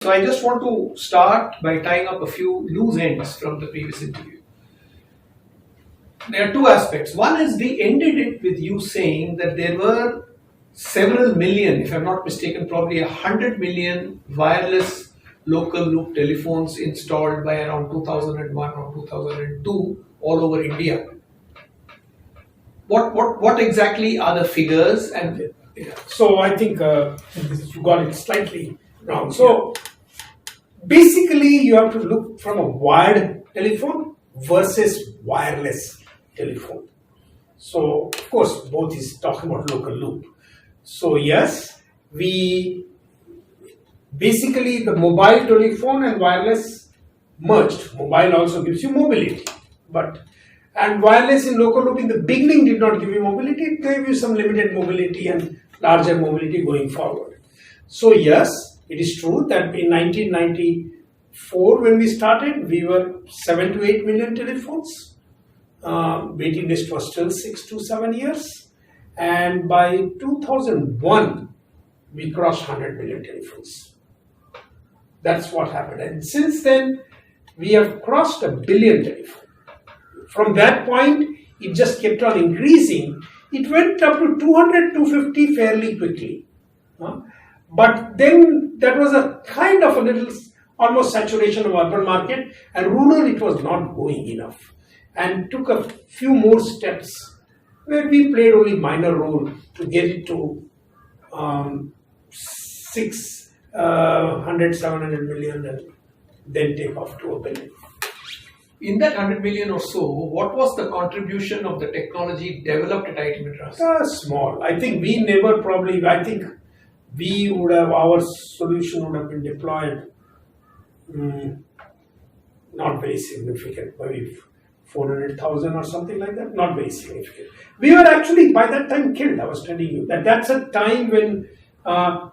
So I just want to start by tying up a few loose ends from the previous interview. There are two aspects. One is we ended it with you saying that there were several million, if I'm not mistaken, probably 100 million wireless local loop telephones installed by around 2001 or 2002 all over India. What exactly are the figures? And so I think you got it slightly wrong. So basically, you have to look from a wired telephone versus wireless telephone. So of course, both is talking about local loop. So yes, we basically the mobile telephone and wireless merged. Mobile also gives you mobility, and wireless in local loop in the beginning did not give you mobility. It gave you some limited mobility and larger mobility going forward. So yes, it is true that in 1994 when we started, we were 7 to 8 million telephones. Waiting list was still 6 to 7 years. And by 2001, we crossed 100 million telephones. That's what happened. And since then, we have crossed 1 billion telephones. From that point, it just kept on increasing. It went up to 200, 250 fairly quickly. But then that was a kind of a little almost saturation of urban market, and rural it was not going enough. And took a few more steps where we played only minor role to get it to 600, 700 million and then take off to 1 billion. In that 100 million or so, what was the contribution of the technology developed at IIT Madras? Small. I think we never probably, I think we would have, our solution would have been deployed not very significant, maybe 400,000 or something like that, not very significant. We were actually by that time killed, I was telling you. That's a time when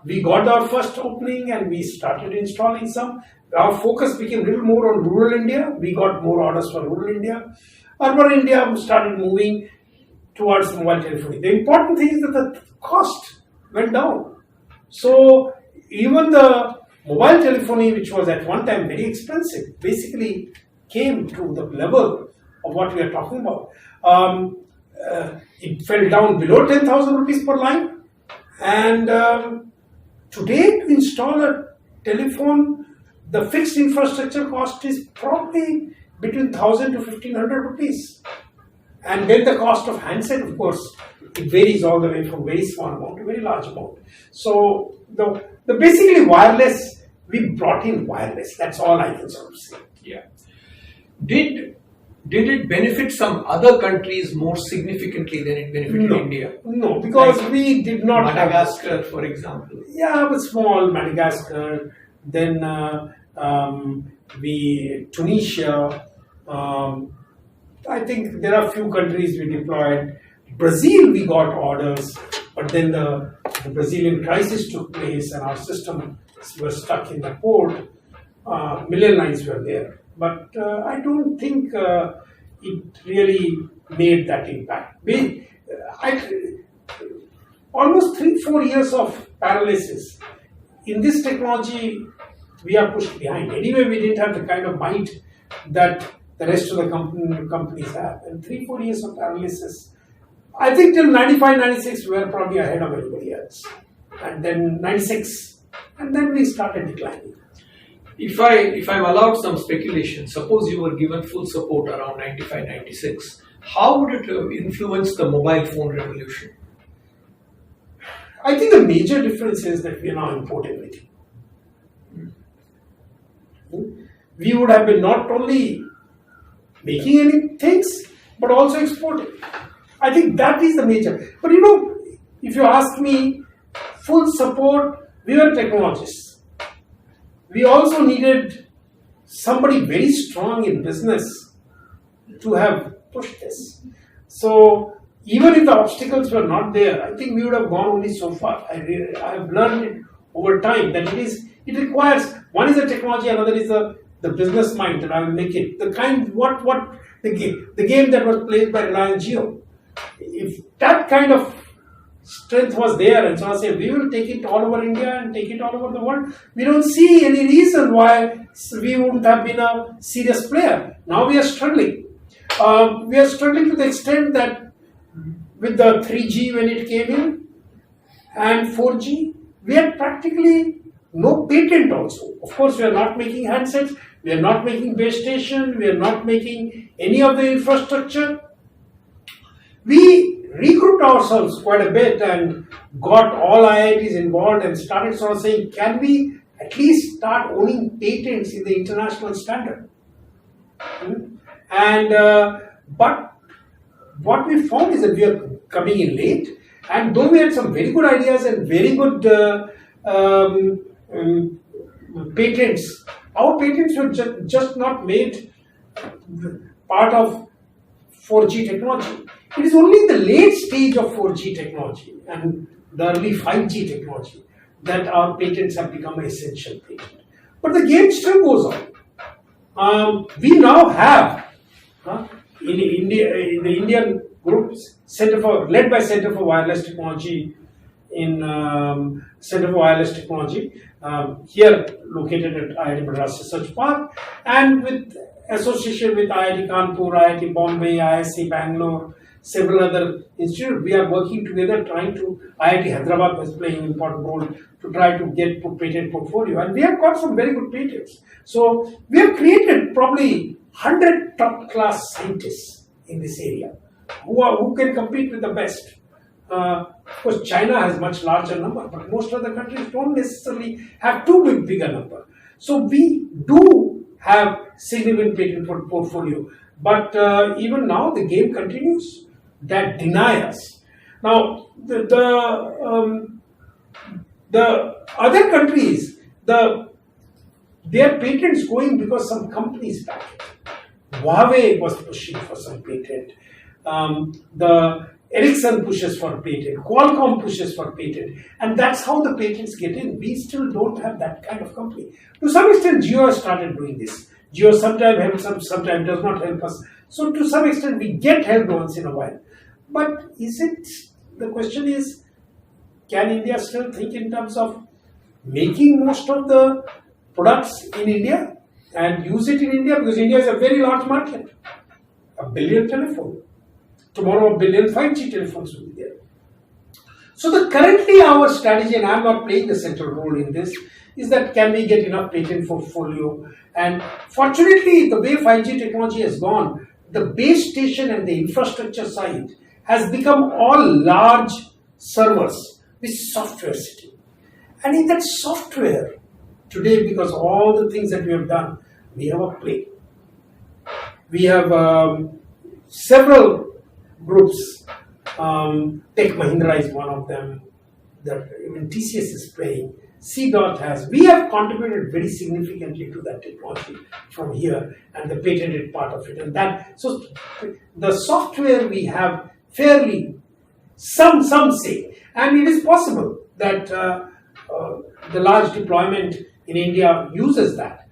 we got our first opening and we started installing some. Our focus became a little more on rural India. We got more orders for rural India. Urban India started moving towards mobile telephony. The important thing is that the cost went down. So even the mobile telephony, which was at one time very expensive, basically came to the level of what we are talking about. It fell down below 10,000 rupees per line. And today to install a telephone, the fixed infrastructure cost is probably between 1,000 to 1,500 rupees. And then the cost of handset, of course, it varies all the way from very small amount to very large amount. So the basically wireless, we brought in wireless. That's all I can sort of say. Yeah. Did it benefit some other countries more significantly than it benefited India? No, because like we did not Madagascar, for example. Yeah, but small Madagascar. Then Tunisia. I think there are a few countries we deployed. Brazil, we got orders, but then the Brazilian crisis took place and our system was stuck in the port. Million lines were there. But I don't think it really made that impact. Almost 3-4 years of paralysis. In this technology, we are pushed behind. Anyway, we didn't have the kind of might that the rest of the companies have. And 3-4 years of paralysis. I think till 95, 96, we were probably ahead of everybody else. And then 96, and then we started declining. If I'm allowed some speculation, suppose you were given full support around 95, 96, how would it have influenced the mobile phone revolution? I think the major difference is that we are now importing everything. We would have been not only making any things, but also exporting. I think that is the major. But if you ask me, full support, we were technologists. We also needed somebody very strong in business to have pushed this. So even if the obstacles were not there, I think we would have gone only so far. I have learned it over time that it requires, one is the technology, another is the business mind that I will make it. The game that was played by Reliance Jio. If that kind of strength was there and so I say we will take it all over India and take it all over the world. We don't see any reason why we wouldn't have been a serious player. Now we are struggling. We are struggling to the extent that with the 3G when it came in and 4G, we had practically no patent also. Of course, we are not making handsets, we are not making base station, we are not making any of the infrastructure. We regrouped ourselves quite a bit and got all IITs involved and started sort of saying, can we at least start owning patents in the international standard? And but what we found is that we are coming in late, and though we had some very good ideas and very good patents, our patents were just not made part of 4G technology. It is only the late stage of 4G technology and the early 5G technology that our patents have become an essential patent. But the game still goes on. We now have in India, in the Indian groups, led by Center for Wireless Technology in Center for Wireless Technology, here located at IIT Madras Research Park, and with association with IIT Kanpur, IIT Bombay, IISc Bangalore, several other institutes. We are working together trying to, IIT Hyderabad was playing an important role to try to get patent portfolio, and we have got some very good patents. So we have created probably 100 top class scientists in this area who can compete with the best. Of course, China has much larger number, but most other countries don't necessarily have too big a number. So we do have significant patent portfolio, but even now the game continues. That deny us. Now the other countries, their patents going because some companies back it. Huawei was pushing for some patent. The Ericsson pushes for patent. Qualcomm pushes for patent, and that's how the patents get in. We still don't have that kind of company. To some extent, Jio has started doing this. Jio sometimes helps us, sometimes does not help us. So to some extent, we get help once in a while. But the question is, can India still think in terms of making most of the products in India and use it in India? Because India is a very large market. 1 billion telephone. Tomorrow 1 billion 5G telephones will be there. So currently our strategy, and I'm not playing the central role in this, is that can we get enough patent portfolio? And fortunately, the way 5G technology has gone, the base station and the infrastructure side has become all large servers with software sitting. And in that software, today, because all the things that we have done, we have a play. We have several groups. Tech Mahindra is one of them. Even TCS is playing. C-Dot has. We have contributed very significantly to that technology from here and the patented part of it. And so the software we have fairly, some say, and it is possible that the large deployment in India uses that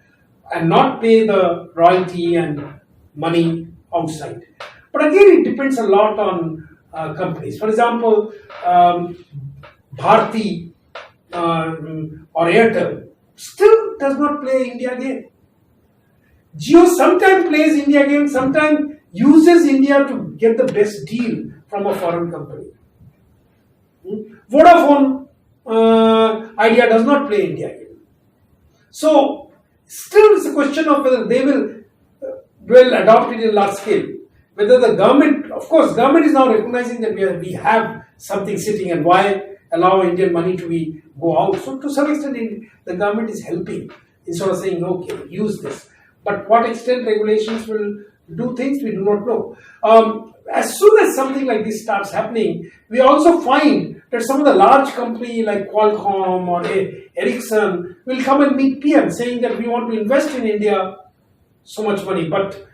and not pay the royalty and money outside. But again, it depends a lot on companies. For example, Bharti or Airtel still does not play India game. Jio sometimes plays India game, sometimes uses India to get the best deal from a foreign company. Vodafone Idea does not play India game. So still it's a question of whether they will adopt it in large scale. Whether the government, of course, government is now recognizing that we have something sitting, and why allow Indian money to go out. So to some extent, the government is helping in sort of saying, okay, use this. But what extent regulations will do things, we do not know. As soon as something like this starts happening, we also find that some of the large companies like Qualcomm or Ericsson will come and meet PM saying that we want to invest in India so much money, but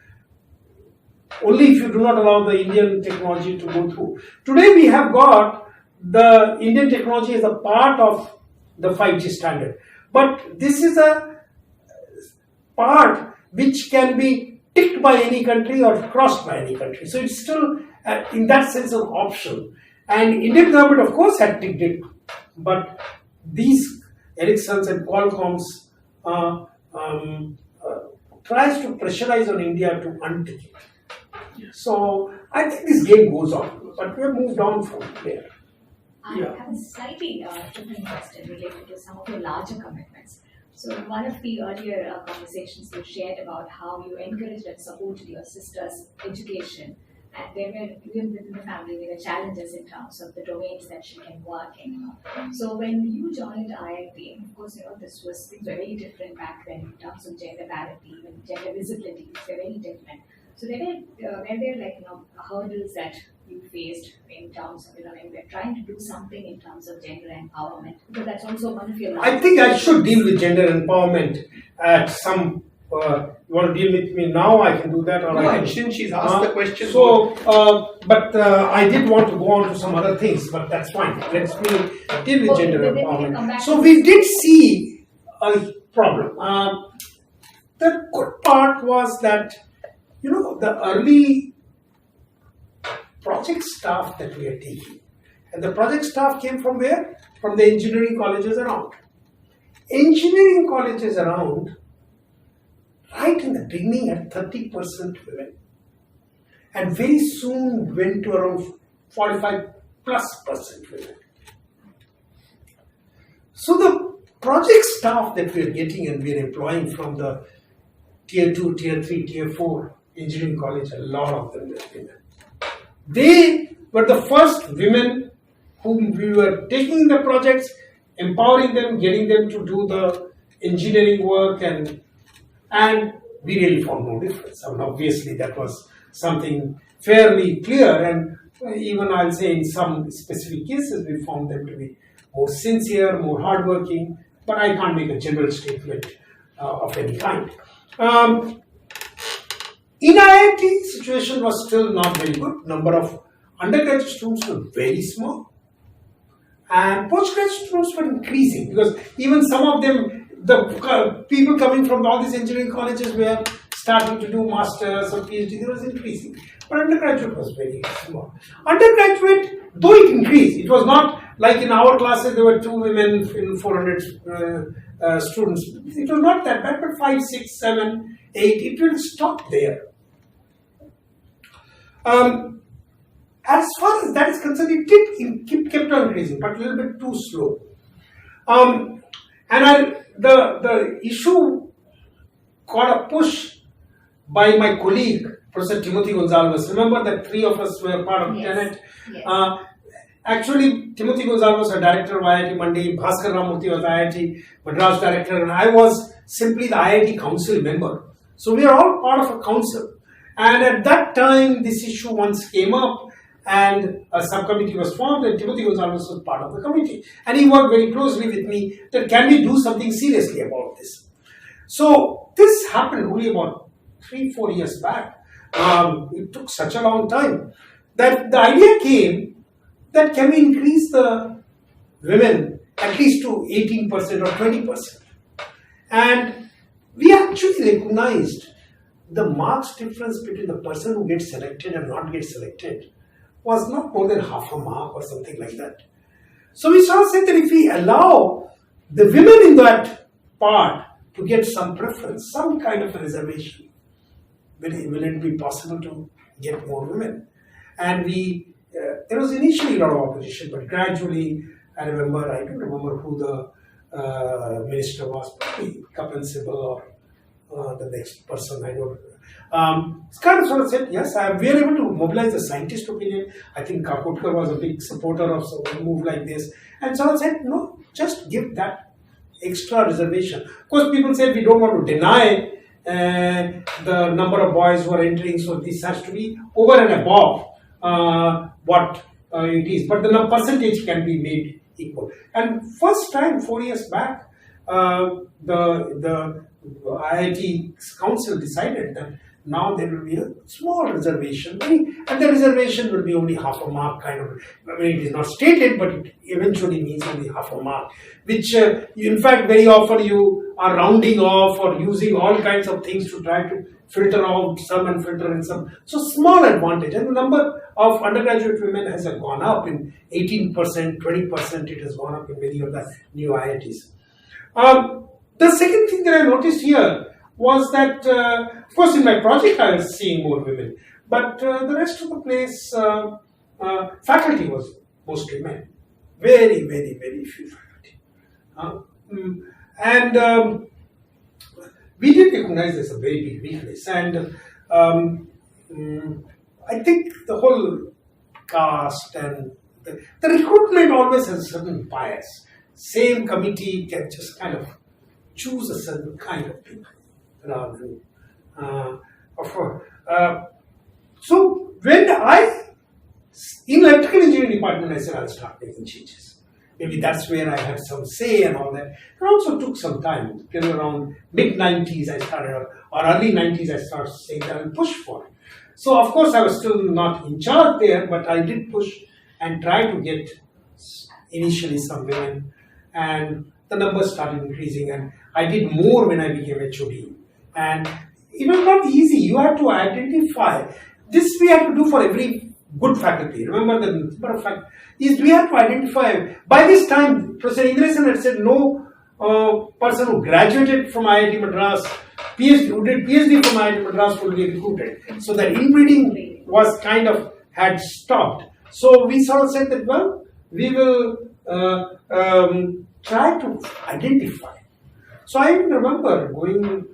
only if you do not allow the Indian technology to go through. Today we have got the Indian technology as a part of the 5G standard. But this is a part which can be ticked by any country or crossed by any country. So it's still, in that sense, an option. And Indian government, of course, had ticked it, but these Ericssons and Qualcomms uh, um, uh, tries to pressurize on India to untick it. So I think this game goes on, but we have moved on from there. I have a slightly different question related to some of your larger commitments. So, in one of the earlier conversations you shared about how you encouraged and supported your sister's education, and there were, even within the family, there were challenges in terms of the domains that she can work in. So, when you joined IIT, of course, this was things were very different back then in terms of gender parity, even gender visibility, they're very different. So, were there like hurdles that you faced in terms of when we're trying to do something in terms of gender empowerment, because that's also one of your. I think I should deal with gender empowerment at some. You want to deal with me now? I can do that, or No, I can. since she's asked the question. But I did want to go on to some other things, but that's fine. Let's me deal with gender empowerment. So we did see a problem. The good part was that the early project staff that we are taking, and the project staff came from where? From the engineering colleges around. Engineering colleges around, right in the beginning, had 30% women, and very soon went to around 45+% women. So the project staff that we are getting and we are employing from the tier 2, tier 3, tier 4 engineering college, a lot of them were women. They were the first women whom we were taking the projects, empowering them, getting them to do the engineering work, and we really found no difference. I mean, obviously, that was something fairly clear, and even I'll say in some specific cases, we found them to be more sincere, more hardworking, but I can't make a general statement of any kind. In IIT, situation was still not very good. Number of undergraduate students were very small, and postgraduate students were increasing, because even some of them, the people coming from all these engineering colleges were starting to do masters or PhD. It was increasing, but undergraduate was very small. Undergraduate, though it increased, it was not like in our classes there were 2 women in 400 students. It was not that bad, but 5, 6, 7, 8, it will stop there. As far as that is concerned, it did kept on increasing, but a little bit too slow. The issue got a push by my colleague, Professor Timothy Gonzalez. Remember that 3 of us were part of Tenet? Yes. Actually, Timothy Gonzalez was a director of IIT Mandi, Bhaskar Ramurthy was IIT Madras director, and I was simply the IIT council member. So we are all part of a council. And at that time, this issue once came up, and a subcommittee was formed, and Timothy Gonzalez was part of the committee. And he worked very closely with me that can we do something seriously about this? So this happened only about 3-4 years back. It took such a long time that the idea came that can we increase the women at least to 18% or 20%. And we actually recognized the marks difference between the person who gets selected and not gets selected was not more than half a mark or something like that. So we sort of said that if we allow the women in that part to get some preference, some kind of a reservation, will it be possible to get more women? And there was initially a lot of opposition, but gradually, I don't remember who the minister was, probably Kapil Sibal or the next person, I don't know. It's kind of sort of said, yes, we are able to mobilize the scientist opinion. I think Kakotkar was a big supporter of a move like this. And so I said, no, just give that extra reservation. Of course, people said we don't want to deny the number of boys who are entering, so this has to be over and above what it is. But the percentage can be made equal. And first time, 4 years back, the IIT Council decided that Now there will be a small reservation, and the reservation will be only half a mark kind of. I mean, it is not stated, but it eventually means only half a mark, which in fact very often you are rounding off or using all kinds of things to try to filter out some and filter in some. So small advantage, and the number of undergraduate women has gone up in 18%, 20%. It has gone up in many of the new IITs. The second thing that I noticed here was that, of course, in my project I was seeing more women, but the rest of the place, faculty was mostly men. Very, very, very few faculty. And we did recognize this as a very big weakness. And I think the whole caste and the recruitment always has a certain bias. Same committee can just kind of choose a certain kind of people rather than so when in electrical engineering department, I said I'll start making changes. Maybe that's where I had some say and all that. It also took some time. Till around mid-90s I started, or early 90s I started saying that I'll push for it. So of course I was still not in charge there, but I did push and try to get initially some women, and the numbers started increasing, and I did more when I became HOD. And it was not easy. You have to identify. This we have to do for every good faculty. Remember the number of faculty is we have to identify. By this time, Professor Indresan had said no person who graduated from IIT Madras, who did PhD from IIT Madras will be recruited. So that inbreeding was kind of had stopped. So we sort of said that, well, we will try to identify. So I even remember going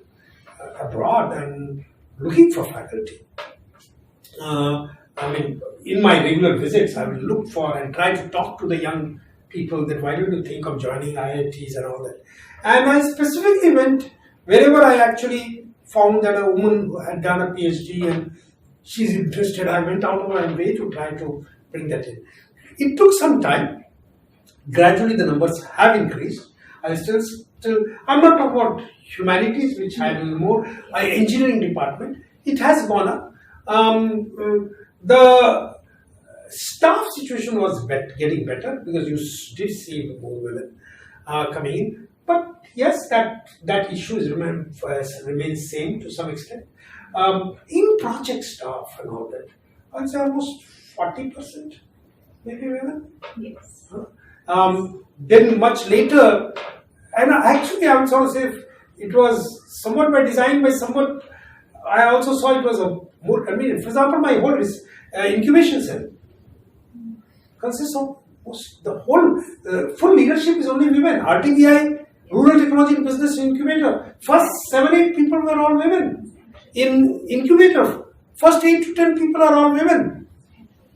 abroad and looking for faculty. I mean, in my regular visits, I will look for and try to talk to the young people that why don't you think of joining IITs and all that. And I specifically went wherever I actually found that a woman who had done a PhD and she's interested. I went out of my way to try to bring that in. It took some time. Gradually, the numbers have increased. I'm not talking about humanities, which had a little more. Engineering department, it has gone up. The staff situation was getting better because you did see more women coming in. But yes, that issue remains same to some extent. In project staff and all that, I'd say almost 40% maybe women. Yes. Then much later, and actually I would sort of say it was somewhat by design, I also saw it was a more convenient. For example, my whole incubation cell consists of the whole full leadership is only women. RTBI, Rural Technology and Business Incubator, first 7-8 people were all women. In incubator, first 8 to 10 people are all women.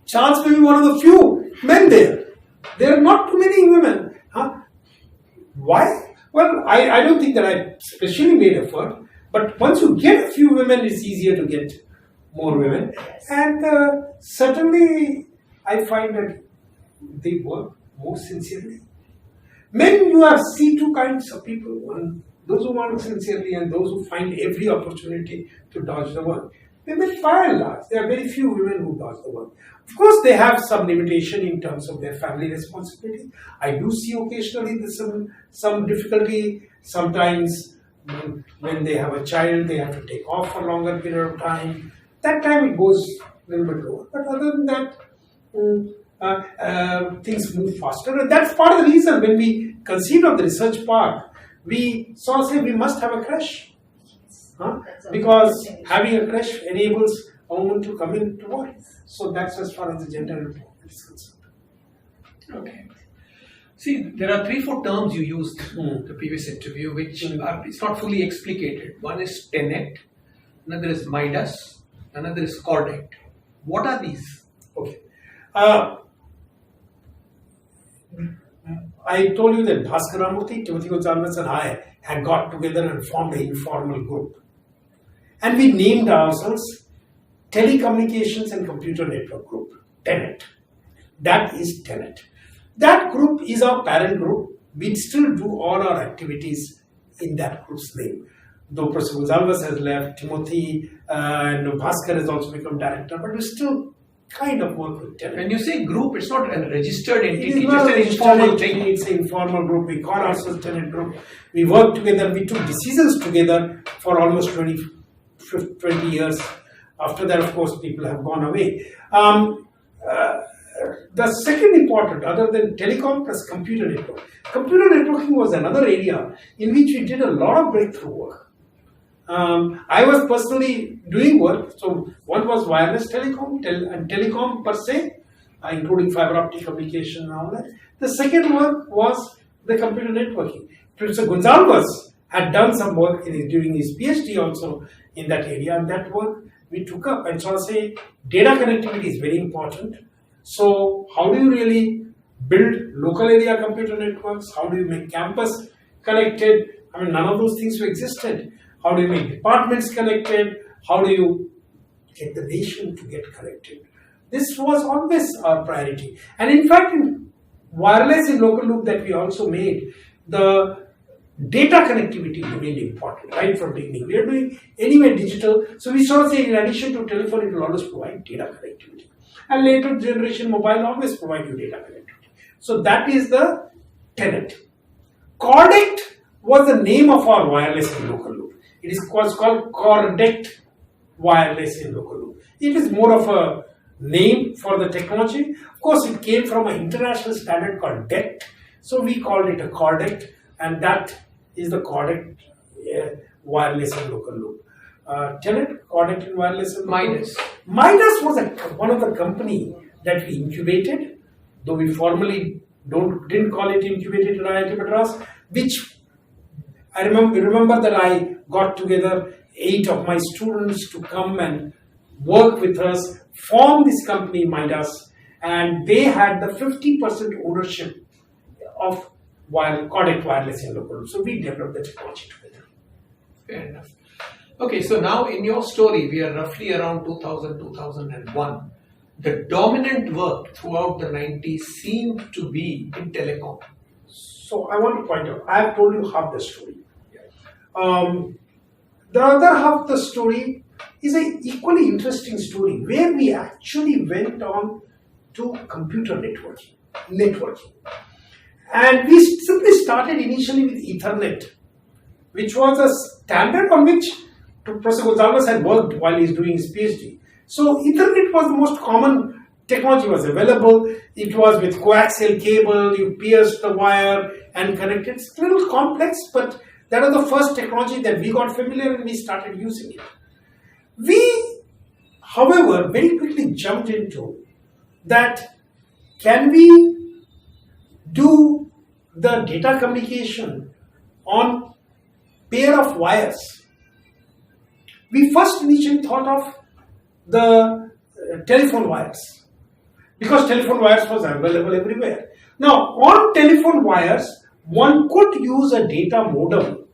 Charles may be one of the few men there. There are not too many women. Why? Well, I don't think that I specially made effort, but once you get a few women, it's easier to get more women. And certainly, I find that they work more sincerely. Men, you see two kinds of people. One, those who want sincerely and those who find every opportunity to dodge the work. Women, by and large, there are very few women who dodge the work. Of course, they have some limitation in terms of their family responsibility. I do see occasionally some difficulty. Sometimes when they have a child, they have to take off for a longer period of time. That time it goes a little bit lower. But other than that, things move faster. And that's part of the reason when we conceived of the research park, we sort of say we must have a creche. Because having a creche enables a woman to come in to work. So that's as far as the gender report is concerned. Okay. See, there are 3-4 terms you used in the previous interview, which it's not fully explicated. One is tenet, another is Midas, another is cordate. What are these? Okay. I told you that Bhaskaramurthy, Timothy Gonzalez and I had got together and formed an informal group. And we named ourselves Telecommunications and Computer Network Group, TENET. That is TENET. That group is our parent group. We still do all our activities in that group's name. though Professor Gonzalez has left, Timothy and Bhaskar has also become director, but we still kind of work with Tenet. When you say group, it's not a registered It entity, is not just an an informal thing. It's an informal group. We call ourselves Tenet Group. We work together. We took decisions together for almost 20 years. After that, of course, people have gone away. The second important, other than telecom plus computer network, computer networking was another area in which we did a lot of breakthrough work. I was personally doing work. So one was wireless telecom and telecom per se, including fiber optic communication and all that. The second work was the computer networking. Professor Gonzalez had done some work during his PhD also in that area, and that work we took up. And so I say data connectivity is very important. So how do you really build local area computer networks? How do you make campus connected? I mean, none of those things existed. How do you make departments connected? How do you get the nation to get connected? This was always our priority. And in fact, in wireless in local loop that we also made, the data connectivity remained important right from the beginning. We are doing anyway digital. So we sort of say in addition to telephone, it will always provide data connectivity. And later generation mobile always provide you data connectivity. So that is the tenet. Cordect was the name of our wireless in local loop. It was called Cordect Wireless in local loop. It is more of a name for the technology. Of course, it came from an international standard called DECT. So we called it a Cordect, and that is the Cordect Wireless in local loop. Tenet, Cordect and Wireless in local loop. Midas was one of the company that we incubated, though we formally didn't call it incubated in IIT Madras, which I remember that I got together 8 of my students to come and work with us, form this company Midas, and they had the 50% ownership of Cordect Wireless in local. So we developed the technology together. Fair enough. Okay, so now in your story, we are roughly around 2000, 2001. The dominant work throughout the 90s seemed to be in telecom. So I want to point out, I have told you half the story. The other half of the story is an equally interesting story where we actually went on to computer networking. And we simply started initially with Ethernet, which was a standard on which Professor Gonzalez had worked while he's doing his PhD. So Ethernet was the most common technology was available. It was with coaxial cable, you pierced the wire and connected. It's a little complex, but that was the first technology that we got familiar and we started using it. We, however, very quickly jumped into that, can we do the data communication on pair of wires? We first initially thought of the telephone wires, because telephone wires was available everywhere. Now, on telephone wires, one could use a data modem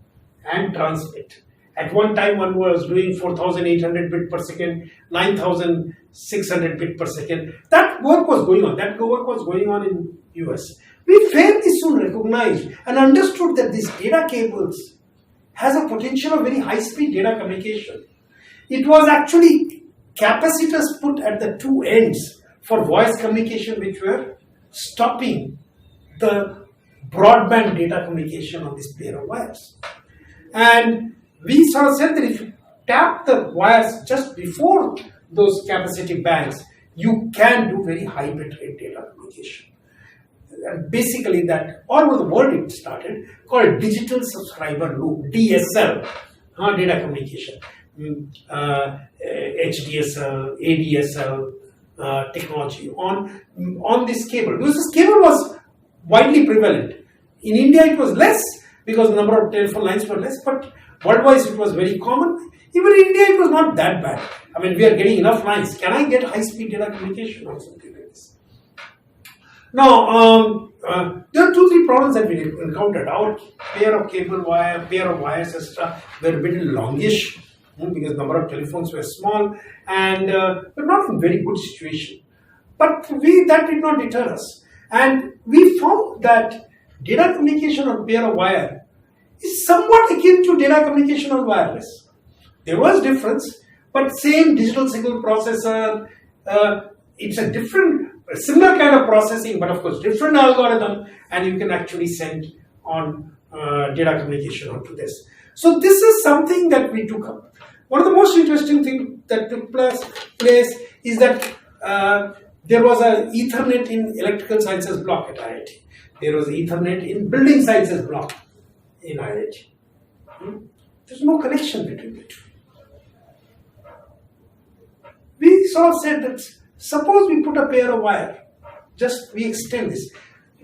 and transmit. At one time, one was doing 4,800 bit per second, 9,600 bit per second. That work was going on. That work was going on in US. We fairly soon recognized and understood that these data cables has a potential of very high-speed data communication. It was actually capacitors put at the two ends for voice communication which were stopping the broadband data communication on this pair of wires. And we sort of said that if you tap the wires just before those capacitive bands, you can do very high bitrate data communication. And basically that all over the world it started, called digital subscriber loop, DSL, data communication. HDSL, ADSL technology on this cable. Because this cable was widely prevalent. In India it was less because the number of telephone lines were less, but worldwide it was very common. Even in India it was not that bad. I mean, we are getting enough lines. Can I get high-speed data communication or something like this? Now, there are 2-3 problems that we encountered. Our pair of cable wire, pair of wires, etc., were a bit longish because the number of telephones were small and were not in very good situation. But that did not deter us. And we found that data communication on pair of wire is somewhat akin to data communication or wireless. There was difference, but same digital signal processor. It's a similar kind of processing, but of course different algorithm, and you can actually send on data communication onto this. So this is something that we took up. One of the most interesting things that took place is that there was an Ethernet in electrical sciences block at IIT. There was Ethernet in building sciences block in IIT. There's no connection between the two. We sort of said that suppose we put a pair of wire, we extend this.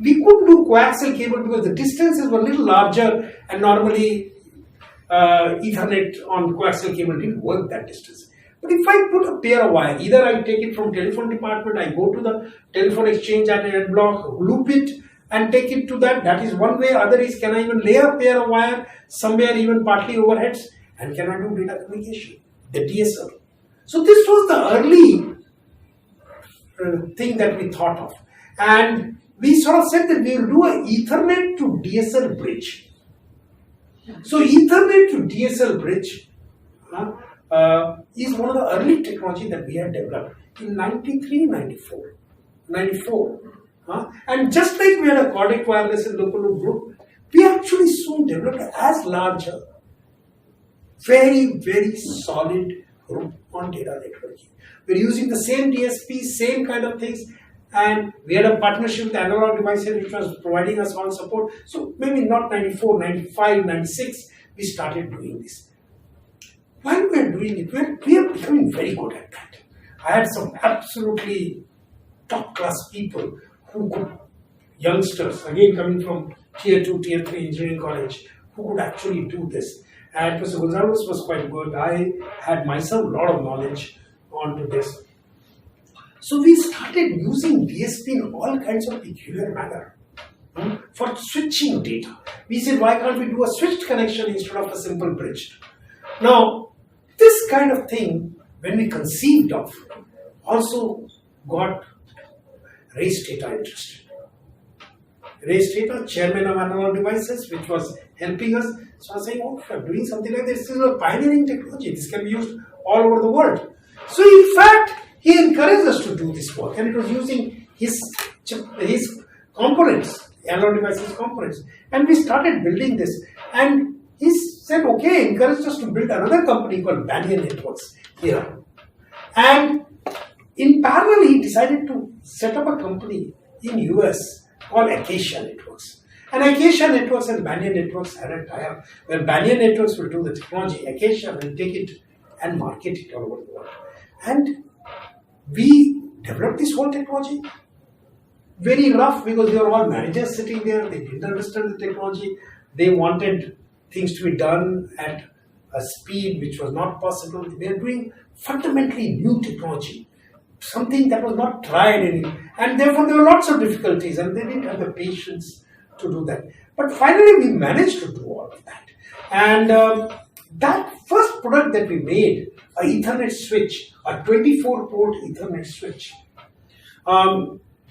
We couldn't do coaxial cable because the distances were a little larger, and normally Ethernet on coaxial cable didn't work that distance. But if I put a pair of wire, either I take it from telephone department, I go to the telephone exchange at an end block, loop it and take it to that is one way. Other is, can I even lay a pair of wire somewhere even partly overheads, and can I do data communication, the DSL. So this was the early thing that we thought of, and we sort of said that we will do an Ethernet to DSL bridge. So Ethernet to DSL bridge is one of the early technology that we had developed in 93, 94. And just like we had a codec wireless and local loop group, we actually soon developed as larger, very, very solid group on data networking. We're using the same DSP, same kind of things, and we had a partnership with Analog Devices which was providing us all support. So maybe not 94, 95, 96, we started doing this. While we are doing it, we are becoming very good at that. I had some absolutely top class people who could, youngsters, again coming from tier 2, tier 3 engineering college, who could actually do this. And Professor Gonzalez was quite good. I had myself a lot of knowledge onto this. So we started using DSP in all kinds of peculiar manner for switching data. We said, why can't we do a switched connection instead of a simple bridge? Now, this kind of thing, when we conceived of, also got Ray Stata interested. Ray Stata, chairman of Analog Devices, which was helping us. So I was saying, oh, if I'm doing something like this, this is a pioneering technology. This can be used all over the world. So in fact, he encouraged us to do this work, and it was using his components, Analog Devices components. And we started building this. And he said, okay, encouraged us to build another company called Banyan Networks here. And in parallel, he decided to set up a company in US called Acacia Networks. And Acacia Networks and Banyan Networks had a tie-up where Banyan Networks will do the technology, Acacia will take it and market it all over the world. And we developed this whole technology. Very rough because they were all managers sitting there. They didn't understand the technology. They wanted things to be done at a speed which was not possible. They were doing fundamentally new technology, something that was not tried and therefore there were lots of difficulties, and they didn't have the patience to do that. But finally we managed to do all of that. And that first product that we made, an Ethernet switch, a 24-port Ethernet switch,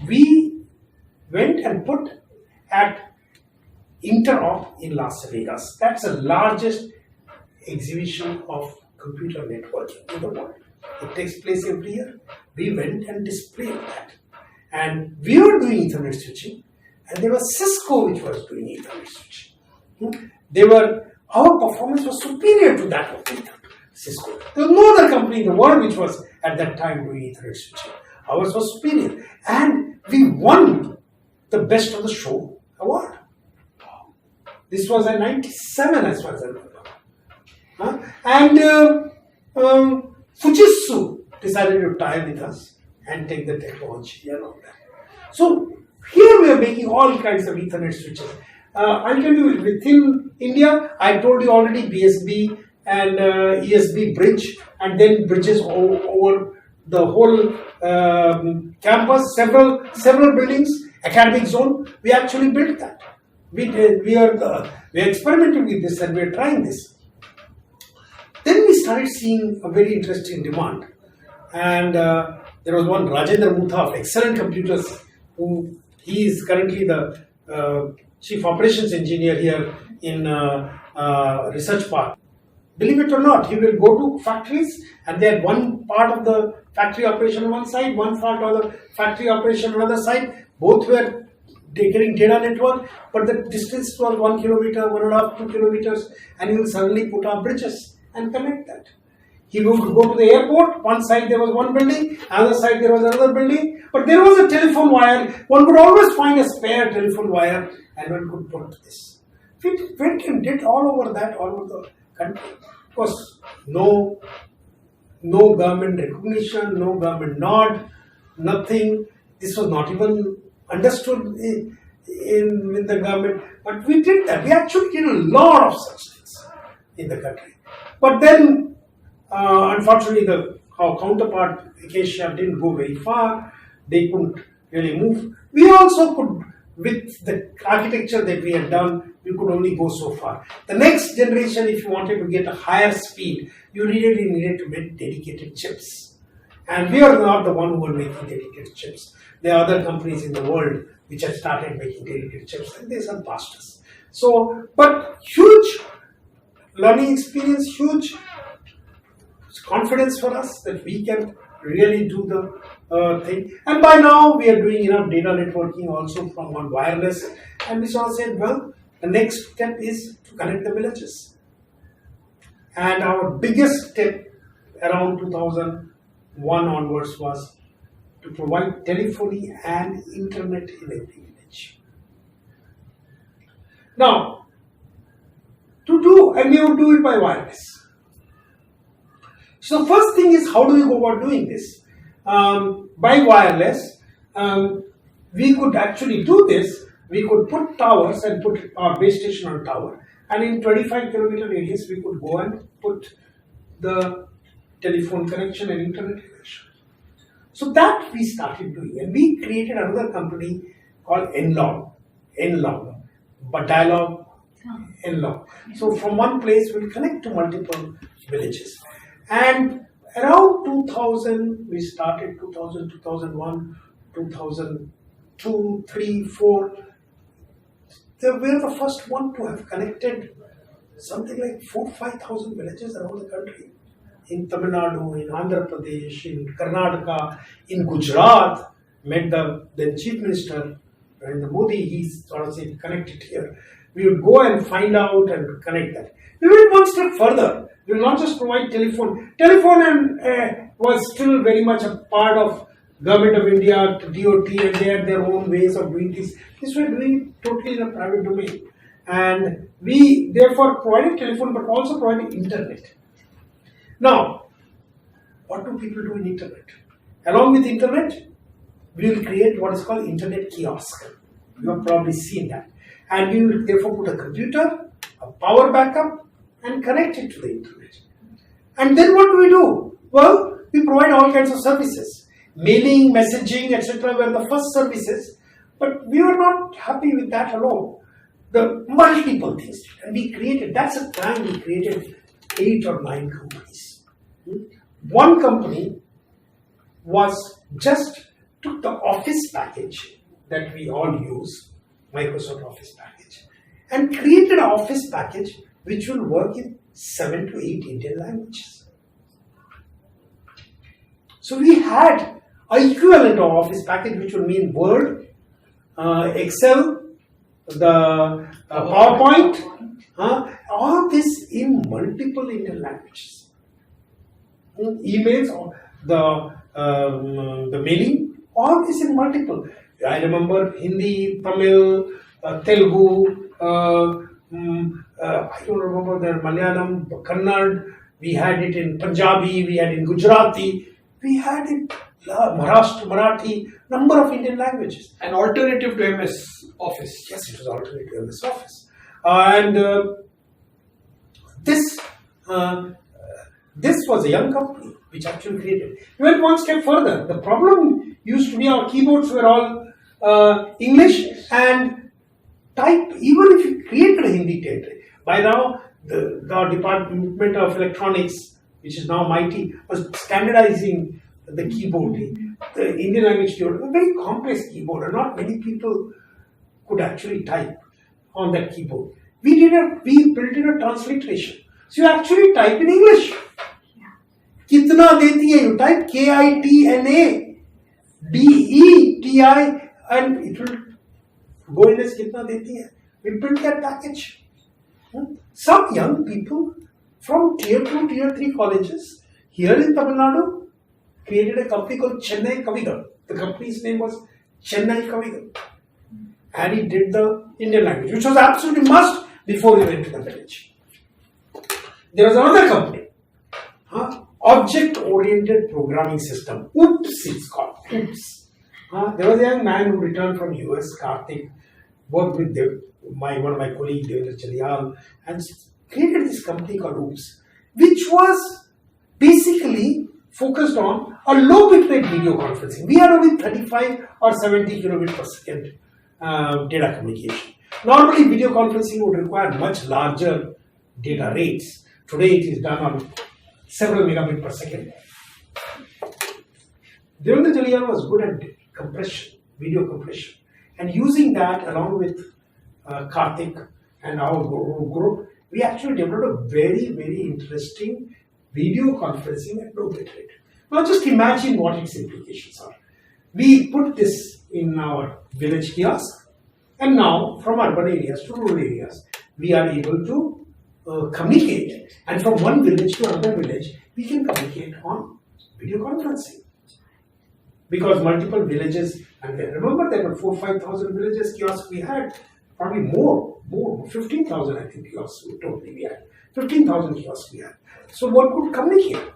we went and put at Interop in Las Vegas. That's the largest exhibition of computer networking in the world. It takes place every year. We went and displayed that. And we were doing Ethernet switching, and there was Cisco which was doing Ethernet switching. Our performance was superior to that of Cisco. There was no other company in the world which was at that time doing Ethernet switching. Ours was superior. And we won the Best of the Show award. This was in 97 as far as I remember. And Fujitsu decided to tie with us and take the technology and all that. So here we are making all kinds of Ethernet switches. I'll tell you, within India, I told you already BSB and ESB bridge, and then bridges over the whole campus, several buildings, academic zone. We actually built that. We are experimenting with this and we are trying this. Then we started seeing a very interesting demand, and there was one Rajendra Mutha of Excellent Computers, who he is currently the chief operations engineer here in research park. Believe it or not, he will go to factories and they had one part of the factory operation on one side, one part of the factory operation on another side. Both were getting data network, but the distance was 1 kilometer, 1.5, 2 kilometers, and he will suddenly put up bridges and connect that. He would go to the airport, one side there was one building, other side there was another building, but there was a telephone wire. One could always find a spare telephone wire and one could put this. We went and did all over that, all over the country. Of course, no government recognition, no government nod, nothing. This was not even understood in the government, but we did that. We actually did a lot of such things in the country. But then, unfortunately, our counterpart, Acacia, didn't go very far. They couldn't really move. We also could, with the architecture that we had done, we could only go so far. The next generation, if you wanted to get a higher speed, you really needed to make dedicated chips. And we are not the one who are making dedicated chips. There are other companies in the world which have started making dedicated chips, and they surpassed us. So, but huge learning experience, huge confidence for us that we can really do the thing. And by now, we are doing enough data networking also from on wireless. And we sort of said, well, the next step is to connect the villages. And our biggest step around 2001 onwards was to provide telephony and internet in every village. Now, and we would do it by wireless. So first thing is, how do we go about doing this? By wireless, we could actually do this. We could put towers and put our base station on tower, and in 25 kilometer radius, we could go and put the telephone connection and internet connection. So that we started doing, and we created another company called Nlog, but dialogue Nlog. So from one place, we'll connect to multiple villages. And around 2000, we started 2000, 2001, 2002, 3, 4. They were the first one to have connected something like 4,000-5,000 villages around the country. In Tamil Nadu, in Andhra Pradesh, in Karnataka, in Gujarat. Met the then Chief Minister, and the Modi, he sort of said, connect it here. We would go and find out and connect that. We went one step further. We will not just provide telephone. Telephone was still very much a part of Government of India, DOT, and they had their own ways of doing this. This were doing totally in a private domain. And we therefore provided telephone, but also provided internet. Now, what do people do in internet? Along with internet, we will create what is called internet kiosk. You have probably seen that. And we will therefore put a computer, a power backup, and connect it to the internet. And then what do? Well, we provide all kinds of services. Mailing, messaging, etc. were the first services. But we were not happy with that alone. The multiple things. And we created, that's the time we created 8 or 9 companies. One company was just took the Office package that we all use, Microsoft Office package, and created an Office package which will work in 7 to 8 Indian languages. So we had an equivalent of Office package which would mean Word, Excel, the PowerPoint, all this in multiple Indian languages. Emails, the mailing, all this in multiple. I remember Hindi, Tamil, Telugu, I don't remember the Malayalam, Kannada, we had it in Punjabi, we had in Gujarati, we had in Maharashtra, Marathi, number of Indian languages. An alternative to MS Office. Yes, it was alternative to MS Office. And this was a young company which actually created. We went one step further. The problem used to be our keyboards were all English, and type, even if you created a Hindi territory, by now the Department of Electronics, which is now MIT, was standardizing the keyboard. The Indian language keyboard, a very complex keyboard, and not many people could actually type on that keyboard. we built in a transliteration. So you actually type in English. Kitna deti hai? You type KITNA DETI and it will go in as kitna deti hai. We built that package. Some young people from tier 2, tier 3 colleges here in Tamil Nadu created a company called Chennai Kavigal. The company's name was Chennai Kavigal. And he did the Indian language, which was absolutely must before he went to the village. There was another company, Object-Oriented Programming System. OOPS it's called. OOPS. There was a young man who returned from US, Karthik, worked with one of my colleagues, Devendra Chalial, and created this company called OOPS, which was basically focused on a low bitrate video conferencing. We had only 35 or 70 kilobit per second data communication. Normally, video conferencing would require much larger data rates. Today, it is done on several megabit per second. Devendra Chalial was good at compression, video compression, and using that along with Karthik and our group, we actually developed a very, very interesting video conferencing at low bitrate. Now, just imagine what its implications are. We put this in our village kiosk, and now from urban areas to rural areas, we are able to communicate. And from one village to another village, we can communicate on video conferencing. Because multiple villages, and remember there were 4,000-5,000 villages kiosks we had, probably more, 15,000 I think kiosks totally we had. 15,000 kiosks we had. So one could communicate.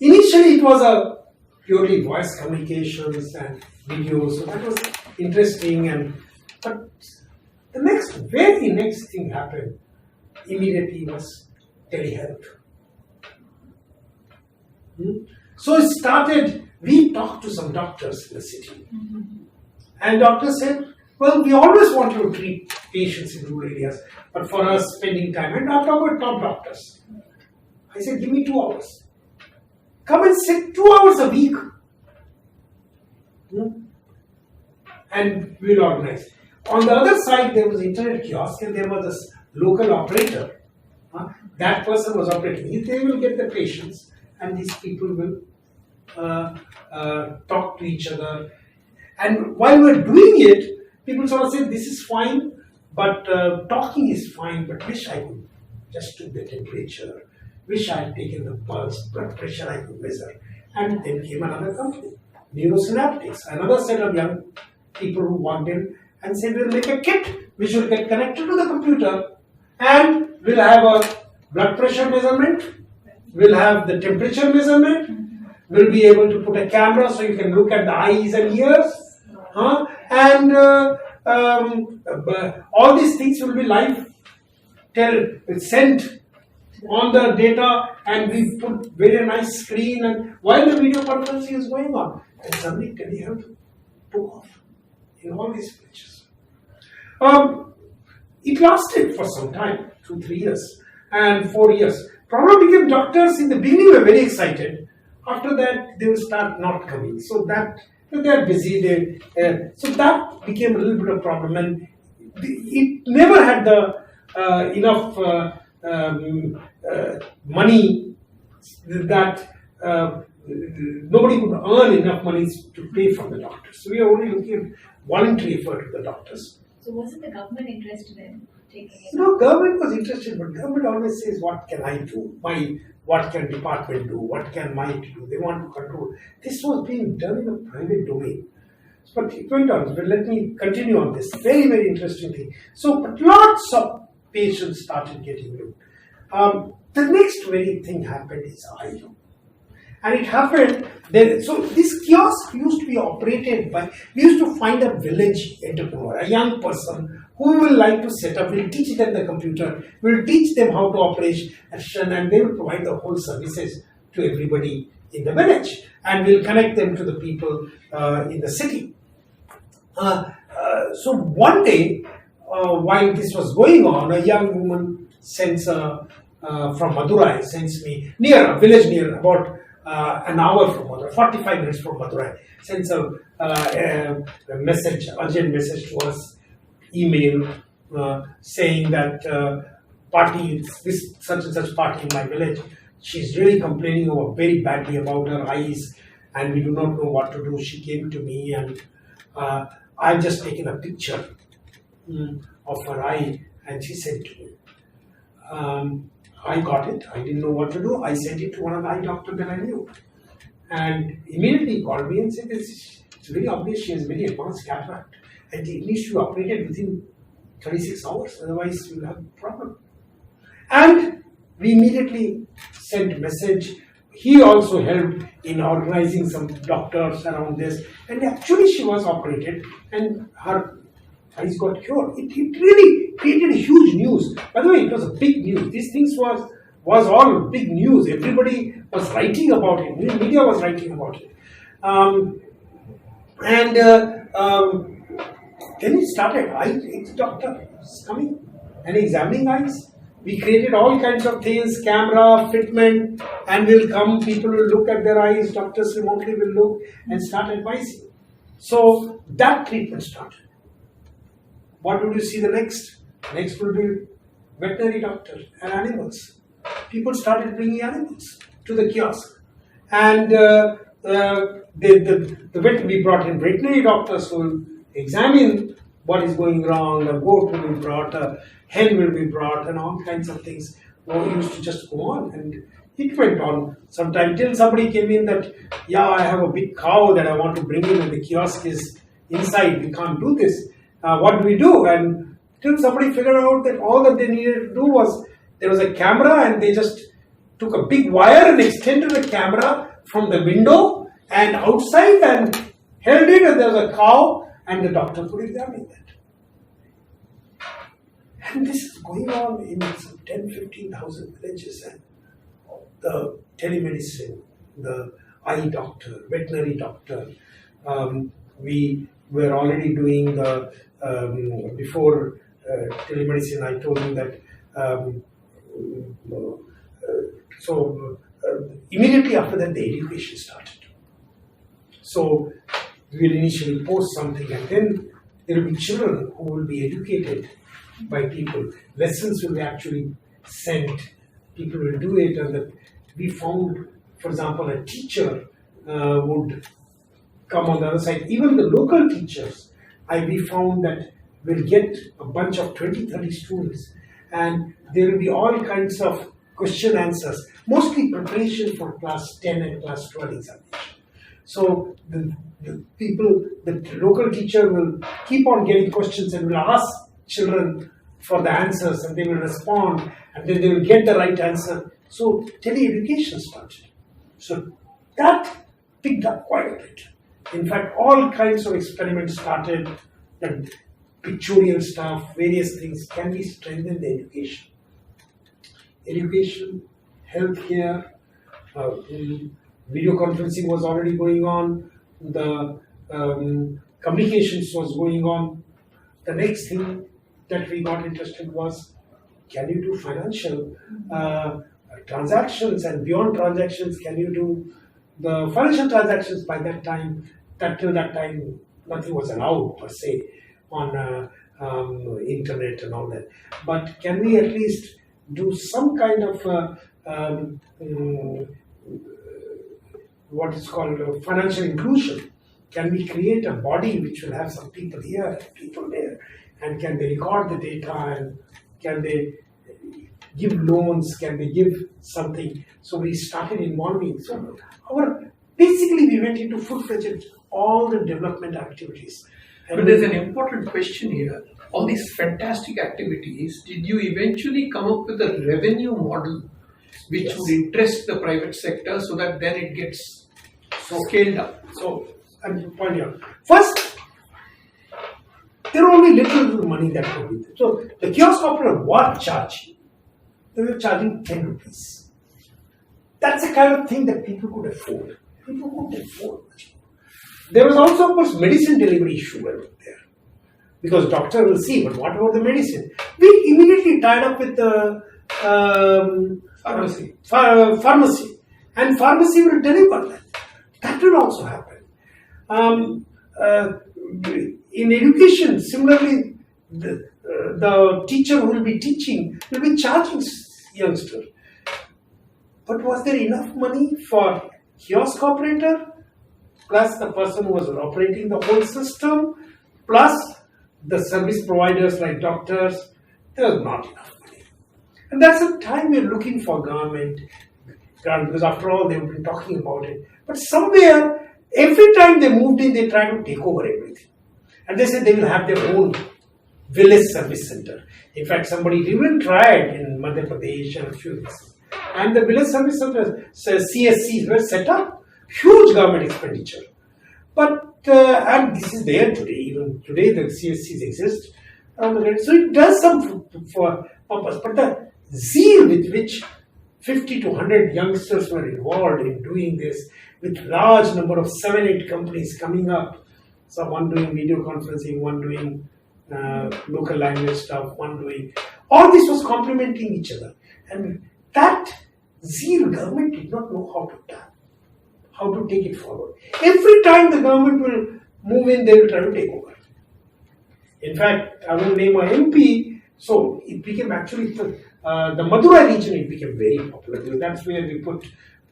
Initially it was a purely voice communications and videos, so that was interesting, but the very next thing happened immediately was telehealth. So it started, we talked to some doctors in the city, and doctors said, well, we always want you to treat patients in rural areas, but for us spending time, and I talked about top doctors. I said, give me 2 hours. Come and sit 2 hours a week. And we'll organize. On the other side, there was internet kiosk and there was this local operator. That person was operating. They will get the patients and these people will talk to each other. And while we're doing it, people sort of say, this is fine, but talking is fine, but wish I could just do the temperature. Wish I had taken the pulse, blood pressure I could measure. And then came another company, Neurosynaptics, another set of young people who walked in and said, we'll make a kit which will get connected to the computer and we'll have a blood pressure measurement, we'll have the temperature measurement, we'll be able to put a camera so you can look at the eyes and ears, and all these things will be live, sent on the data, and we put very nice screen and while the video conferencing is going on, and suddenly telehealth took off in all these villages. It lasted for some time, 2-3 years and 4 years. Probably became doctors in the beginning were very excited. After that, they will start not coming. So that they are busy. So that became a little bit of problem, and it never had the enough money that nobody could earn enough money to pay for the doctors. So we are only looking at voluntary effort of the doctors. So wasn't the government interested in taking it? No, government was interested, but government always says, what can I do? What can department do? What can MIT do? They want to control. This was being done in a private domain. But it went on. But let me continue on this. Very, very interesting thing. So, but lots of patients started getting looked. The next very thing happened is IU. And it happened there. So this kiosk used to be operated by, we used to find a village entrepreneur, a young person who will like to set up, we'll teach them the computer, we'll teach them how to operation, and they will provide the whole services to everybody in the village. And we'll connect them to the people in the city. So one day, while this was going on, a young woman sends from Madurai, sends me near a village near about an hour from Madurai, 45 minutes from Madurai, sends a message, urgent message to us, email, saying that party, this such and such party in my village, she's really complaining very badly about her eyes, and we do not know what to do. She came to me, and I've just taken a picture of her eye, and she sent to me. I got it. I didn't know what to do. I sent it to one of the eye doctors that I knew, and immediately he called me and said, "It's very obvious she has very advanced cataract, and it needs to be operated within 36 hours. Otherwise, we'll have a problem." And we immediately sent a message. He also helped in organizing some doctors around this, and actually she was operated, and her eyes got cured. It really created a huge news. By the way, it was a big news. These things was all big news. Everybody was writing about it. Media was writing about it. Then it started. Eye doctor is coming and examining eyes. We created all kinds of things, camera, fitment, and will come, people will look at their eyes, doctors remotely will look and start advising. So that treatment started. What would you see the next? Next will be veterinary doctor and animals. People started bringing animals to the kiosk. And the vet, we brought in veterinary doctors who will examine what is going wrong. A goat will be brought, a hen will be brought, and all kinds of things. We used to just go on, and it went on sometime till somebody came in that, yeah, I have a big cow that I want to bring in, and the kiosk is inside. We can't do this. What do we do? And till somebody figured out that all that they needed to do was, there was a camera, and they just took a big wire and extended the camera from the window and outside and held it, and there was a cow, and the doctor could examine that. And this is going on in some 10,000-15,000 villages, and the telemedicine, the eye doctor, veterinary doctor. We were already doing the, before telemedicine, I told you that, immediately after that the education started. So we will initially post something, and then there will be children who will be educated by people. Lessons will be actually sent. People will do it, and we found, for example, a teacher would come on the other side. Even the local teachers, we found that will get a bunch of 20-30 students, and there will be all kinds of question answers, mostly preparation for class 10 and class 12 examination. So the local teacher will keep on getting questions and will ask children for the answers, and they will respond, and then they will get the right answer. So tele-education started. So that picked up quite a bit. In fact, all kinds of experiments started, and pictorial stuff, various things. Can we strengthen the education? Education, healthcare, video conferencing was already going on, the communications was going on. The next thing that we got interested was, can you do financial transactions, and beyond transactions, can you do the financial transactions? By that time, till that time, nothing was allowed per se on internet and all that. But can we at least do some kind of what is called financial inclusion? Can we create a body which will have some people here and people there, and can they record the data, and can they give loans, can they give something? So we started involving. So basically we went into full-fledged all the development activities. But there's an important question here. All these fantastic activities, did you eventually come up with a revenue model which would interest the private sector, so that then it gets scaled up? So I'll point here. First, there were only little money that could be there. So the kiosk operator was charging. They were charging 10 rupees. That's the kind of thing that people could afford. People could afford. There was also, of course, medicine delivery issue there. Because doctor will see, but what about the medicine? We immediately tied up with the pharmacy. And pharmacy will deliver that. That will also happen. In education, similarly, the teacher who will be teaching will be charging youngster. But was there enough money for kiosk operator, plus the person who was operating the whole system, plus the service providers like doctors? There was not enough money. And that's the time we're looking for government grant, because after all, they've been talking about it. But somewhere, every time they moved in, they tried to take over everything. And they said they will have their own village service center. In fact, somebody even tried in Madhya Pradesh and a few things. And the village service centers, CSCs were set up, huge government expenditure. But, and this is there today, even today the CSCs exist. So it does some for purpose. But the zeal with which 50 to 100 youngsters were involved in doing this, with large number of 7-8 companies coming up, so one doing video conferencing, one doing local language stuff, one doing, all this was complementing each other. And that zeal, government did not know how to tap, how to take it forward. Every time the government will move in, they will try to take over. In fact, I will name a MP, so it became actually, the Madurai region, it became very popular, because that's where we put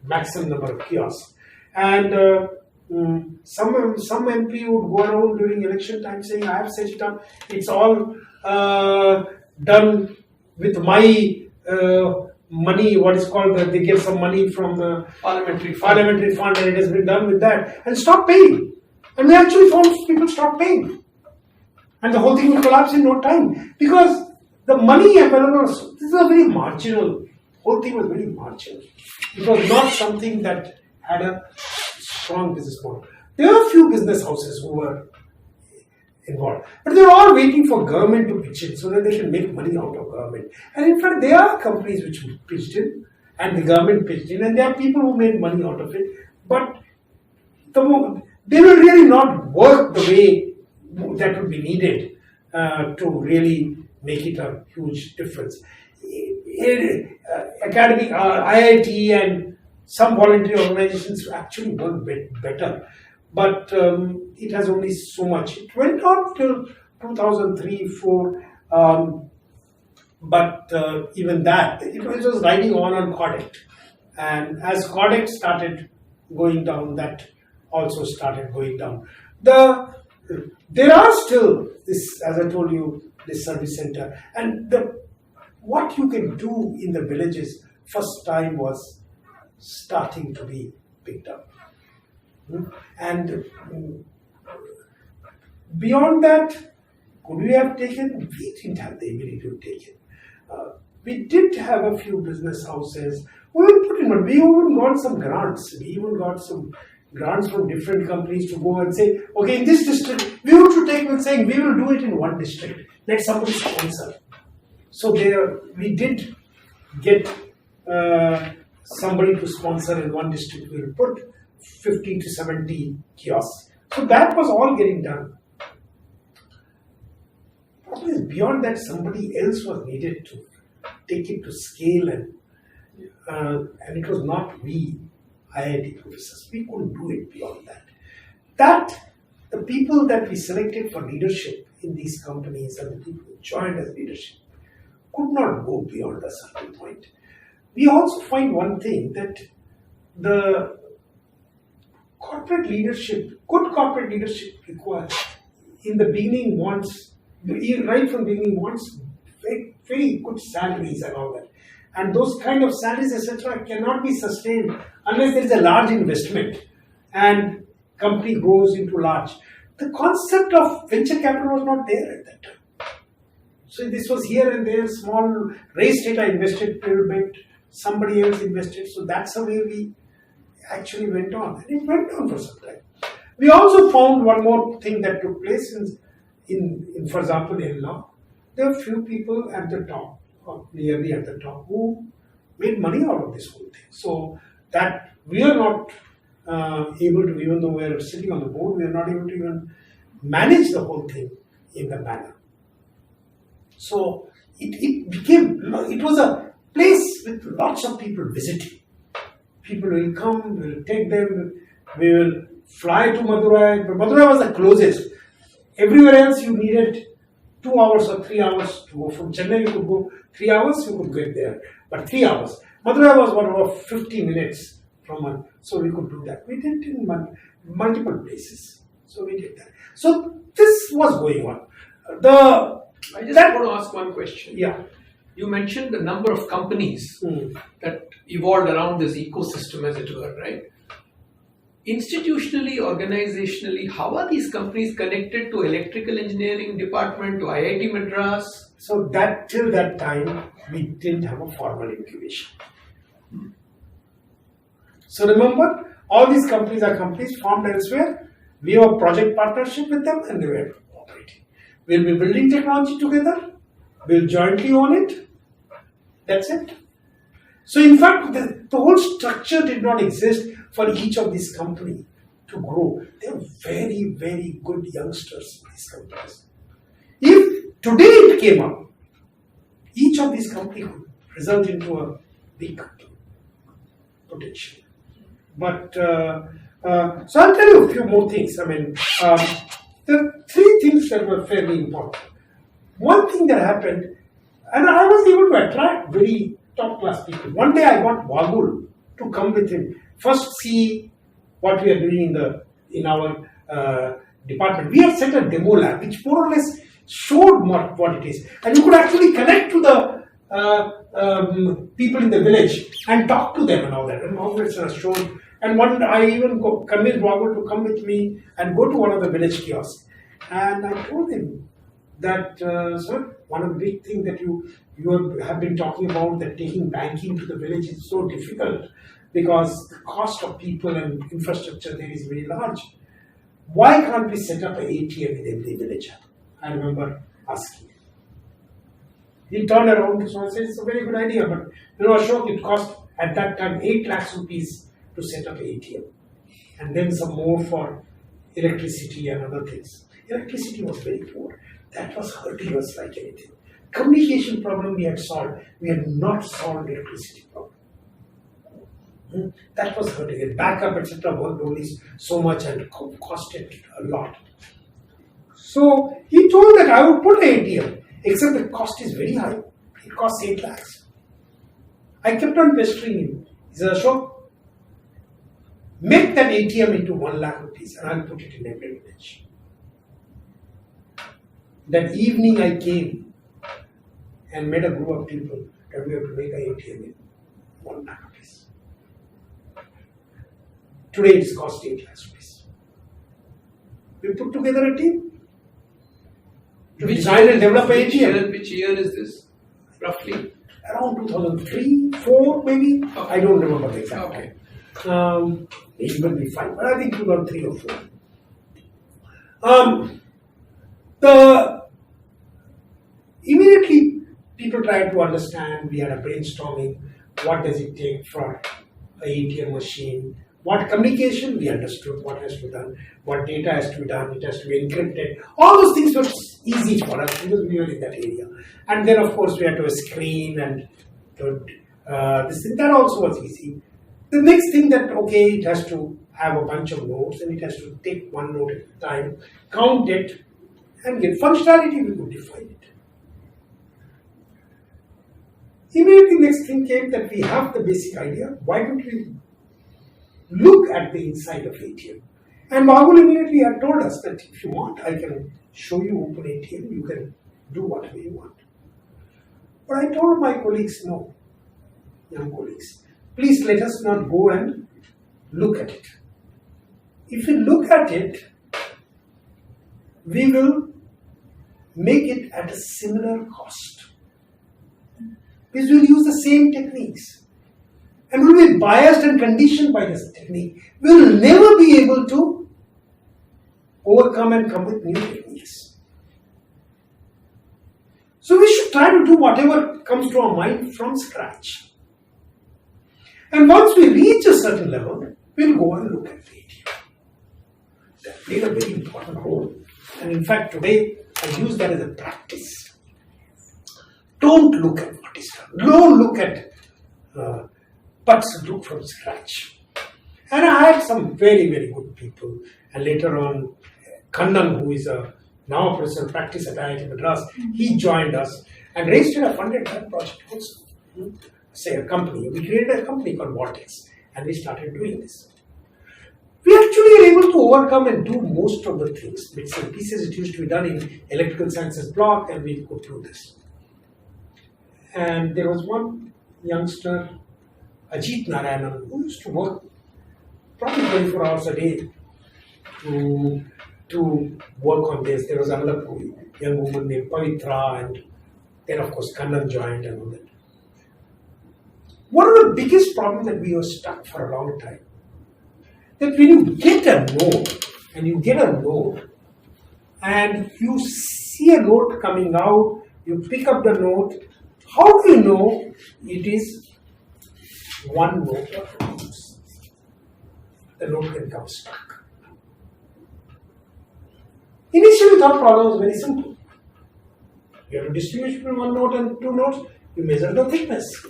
maximum number of kiosks. And some MP would go around during election time saying, I have set it up, it's all done with my money, what is called, they get some money from the parliamentary fund, and it has been done with that, and stop paying. And we actually found people stop paying. And the whole thing will collapse in no time. Because the money available, this is a very marginal, whole thing was very marginal. It was not something that had a strong business model. There are a few business houses who were involved. But they're all waiting for government to pitch in so that they can make money out of government. And in fact, there are companies which pitched in and the government pitched in, and there are people who made money out of it. But they will really not work the way that would be needed to really make it a huge difference. Academic, IIT and some voluntary organizations actually work better. But it has only so much. It went on till 2003-04, but even that, it was just riding on Kodak. And as Kodak started going down, that also started going down. There are still this, as I told you, this service center, and what you can do in the villages first time was starting to be picked up. And beyond that, could we have taken? We didn't have the ability to take it. We did have a few business houses. We would put in, but we even got some grants. We even got some grants from different companies to go and say, okay, in this district, we want to take with saying, we will do it in one district. Let somebody sponsor. So we did get somebody to sponsor in one district. We will put 50 to 70 kiosks. So that was all getting done. Beyond that, somebody else was needed to take it to scale, and it was not we, IIT professors. We couldn't do it beyond that. The people that we selected for leadership in these companies and the people who joined as leadership could not go beyond a certain point. We also find one thing, that the corporate leadership, good corporate leadership requires, in the beginning wants, right from the beginning wants very, very good salaries and all that. And those kind of salaries, etc., cannot be sustained unless there is a large investment and company grows into large. The concept of venture capital was not there at that time. So this was here and there, small race data invested a little bit, somebody else invested. So that's the way we actually went on. And it went on for some time. We also found one more thing that took place in for example, in law. There are few people at the top, or nearly at the top, who made money out of this whole thing. So that we are not able to, even though we are sitting on the board, we are not able to even manage the whole thing in the manner. So it was a place with lots of people visiting. People will come, we will take them, we will fly to Madurai. But Madurai was the closest. Everywhere else you needed 2 hours or 3 hours to go from Chennai. You could go 3 hours, you could get there, but 3 hours. Madurai was about 50 minutes from one, so we could do that. We did it in multiple places, so we did that. So this was going on. I just want to ask one question. Yeah. You mentioned the number of companies that evolved around this ecosystem, as it were, right? Institutionally, organizationally, how are these companies connected to electrical engineering department, to IIT Madras? So that till that time, we didn't have a formal incubation. So remember, all these companies are companies formed elsewhere. We have a project partnership with them and they were operating. We'll be building technology together. We'll jointly own it. That's it. So in fact, the whole structure did not exist for each of these companies to grow. They are very, very good youngsters, these companies. If today it came up, each of these companies could result into a big company, potentially. But, so I'll tell you a few more things. I mean, there are three things that were fairly important. One thing that happened, and I was able to attract very top-class people. One day I got Wagul to come with him. First see what we are doing in our department. We have set a demo lab which more or less showed what it is. And you could actually connect to the people in the village and talk to them and all that. And all this was shown. And I even convinced Wagul to come with me and go to one of the village kiosks. And I told him that, sir, one of the big things that you have been talking about, that taking banking to the village is so difficult because the cost of people and infrastructure there is very large. Why can't we set up an ATM in every village? I remember asking. He turned around to someone and said, it's a very good idea, but Ashok, it cost at that time 8 lakhs rupees to set up an ATM. And then some more for electricity and other things. Electricity was very poor. That was hurting us like anything. Communication problem we had solved. We had not solved electricity problem. That was hurting it. Backup, etc. worked only so much and costed a lot. So he told that I would put an ATM, except the cost is very high. It costs 8 lakhs. I kept on pestering him. He said, Ashok, make that ATM into 1 lakh rupees and I'll put it in every village. That evening I came and met a group of people that we have to make an ATM in 1 lakh rupees. Today it's cost 8 lakhs rupees. We put together a team to design and develop an ATM. Which year is this, roughly? Around 2003, 4 maybe. I don't remember the exact time. It will be fine, but I think 2003 or 4. Immediately people tried to understand. We had a brainstorming. What does it take for an ATM machine? What communication? We understood what has to be done. What data has to be done? It has to be encrypted. All those things were easy for us because we were in that area. And then, of course, we had to screen and this thing. That also was easy. The next thing that, okay, it has to have a bunch of nodes and it has to take one node at a time, count it, and get functionality, we could define it. Immediately, next thing came that we have the basic idea. Why don't we look at the inside of ATM? And Wagul immediately had told us that if you want, I can show you open ATM, you can do whatever you want. But I told my colleagues, no, young colleagues, please let us not go and look at it. If we look at it, we will make it at a similar cost. Because we will use the same techniques. And we will be biased and conditioned by this technique. We will never be able to overcome and come with new techniques. So we should try to do whatever comes to our mind from scratch. And once we reach a certain level, we'll go and look at the ATM. That played a very important role. And in fact, today, I use that as a practice. Don't look at what is done. Don't look at, but look from scratch. And I had some very, very good people. And later on, Kannan, who is a now a professor of practice at IIT Madras. He joined us and raised a funded that project also. Say a company. We created a company called Vortex and we started doing this. We actually are able to overcome and do most of the things. Bits and pieces it used to be done in electrical sciences block and we could do this. And there was one youngster, Ajit Narayanan, who used to work probably 24 hours a day to work on this. There was another young woman named Pavitra, and then of course Kannan joined and all that. One of the biggest problems that we were stuck for a long time, that when you get a note, and you get a note, and you see a note coming out, you pick up the note, how do you know it is one note or two notes? The note can come stuck. Initially, the problem was very simple. You have to distinguish between one note and two notes, you measure the thickness.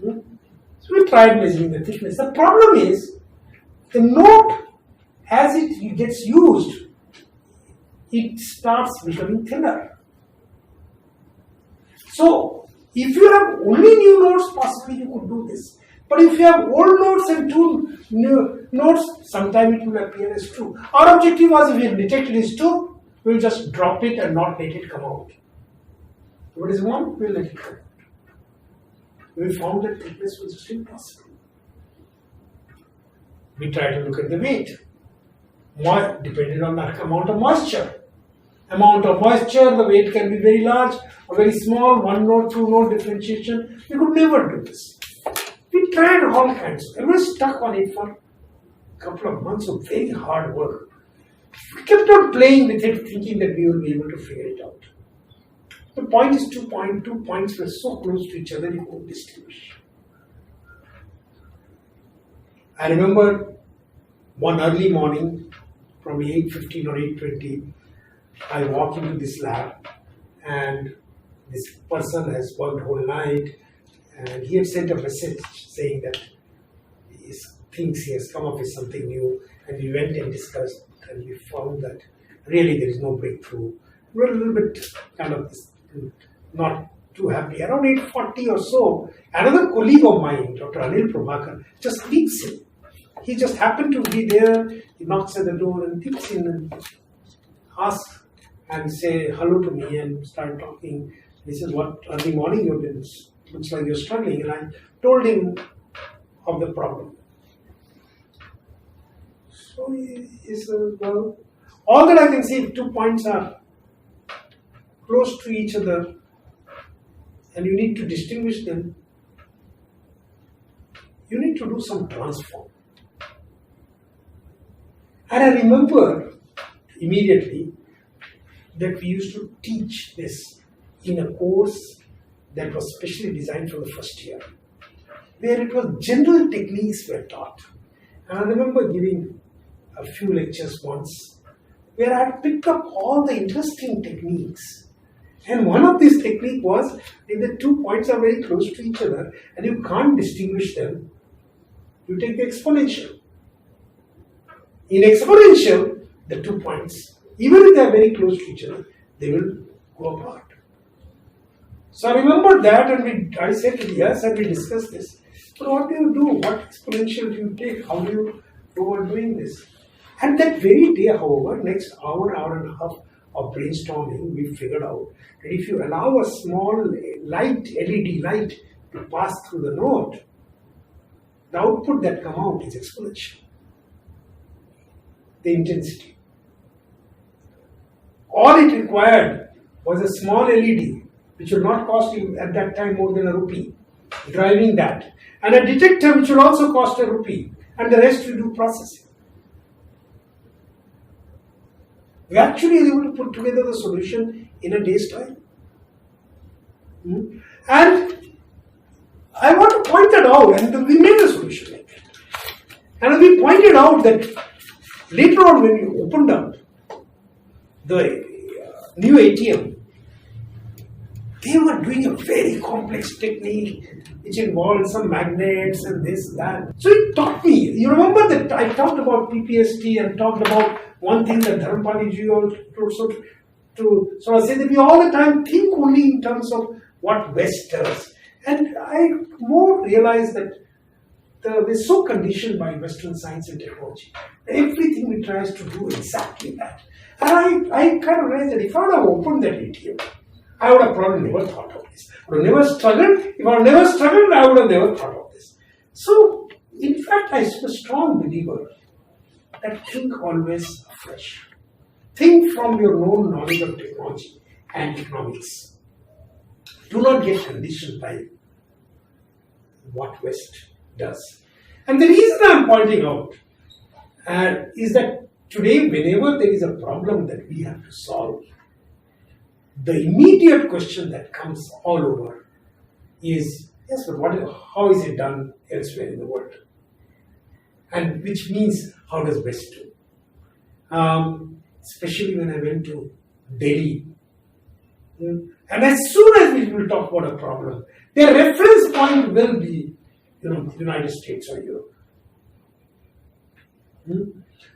So we tried measuring the thickness. The problem is, the note, as it gets used, it starts becoming thinner. So, if you have only new notes, possibly you could do this. But if you have old notes and two new notes, sometimes it will appear as true. Our objective was, if we detect it as true, we will just drop it and not let it come out. If it is one, we will let it come out. We found that thickness was just impossible. We tried to look at the weight. Depending on the amount of moisture. Amount of moisture, the weight can be very large or very small, one note, two note differentiation. We could never do this. We tried all kinds. We were stuck on it for a couple of months of very hard work. We kept on playing with it, thinking that we will be able to figure it out. The point is 2 points were so close to each other you couldn't distinguish. I remember one early morning, probably 8:15 or 8:20, I walk into this lab and this person has worked whole night and he had sent a message saying that he thinks he has come up with something new, and we went and discussed and we found that really there is no breakthrough. We were a little bit kind of not too happy. Around 8:40 or so, another colleague of mine, Dr. Anil Prabhakar, just peeks in. He just happened to be there. He knocks at the door and peeks in and asks and say hello to me and start talking. He says, "What early morning you've been? Looks like you're struggling." And I told him of the problem. So he said, "Well, all that I can see, 2 points are close to each other and you need to distinguish them. You need to do some transform." And I remember immediately that we used to teach this in a course that was specially designed for the first year, where it was general techniques were taught. And I remember giving a few lectures once where I had picked up all the interesting techniques. And one of these techniques was, if the 2 points are very close to each other and you can't distinguish them, you take the exponential. In exponential, the 2 points, even if they are very close to each other, they will go apart. So I remember that, and I said, yes, and we discussed this. So what do you do? What exponential do you take? How do you go about doing this? And that very day, however, next hour and a half of brainstorming, we figured out that if you allow a small light, LED light, to pass through the node, the output that come out is exponential. The intensity. All it required was a small LED, which will not cost you at that time more than a rupee, driving that, and a detector which will also cost a rupee, and the rest will do processing. We actually are able to put together the solution in a day's time. And I want to point that out, and we made a solution like that. And we pointed out that later on when we opened up the new ATM, they were doing a very complex technique which involved some magnets and this, that. So it taught me. You remember that I talked about PPST and talked about one thing that Dharampali ji also to sort of say that we all the time think only in terms of what West does. And I more realize that we're so conditioned by Western science and technology. Everything we tries to do exactly that. And I kind of realized that if I would have opened that ATM, I would have probably never thought of this. I would have never struggled. If I would never struggled, I would have never thought of this. So, in fact, I'm a strong believer that think always afresh. Think from your own knowledge of technology and economics. Do not get conditioned by what West does. And the reason I'm pointing out is that today, whenever there is a problem that we have to solve, the immediate question that comes all over is, yes, but how is it done elsewhere in the world? And which means, how does West do? Especially when I went to Delhi. And as soon as we will talk about a problem, their reference point will be, United States or Europe.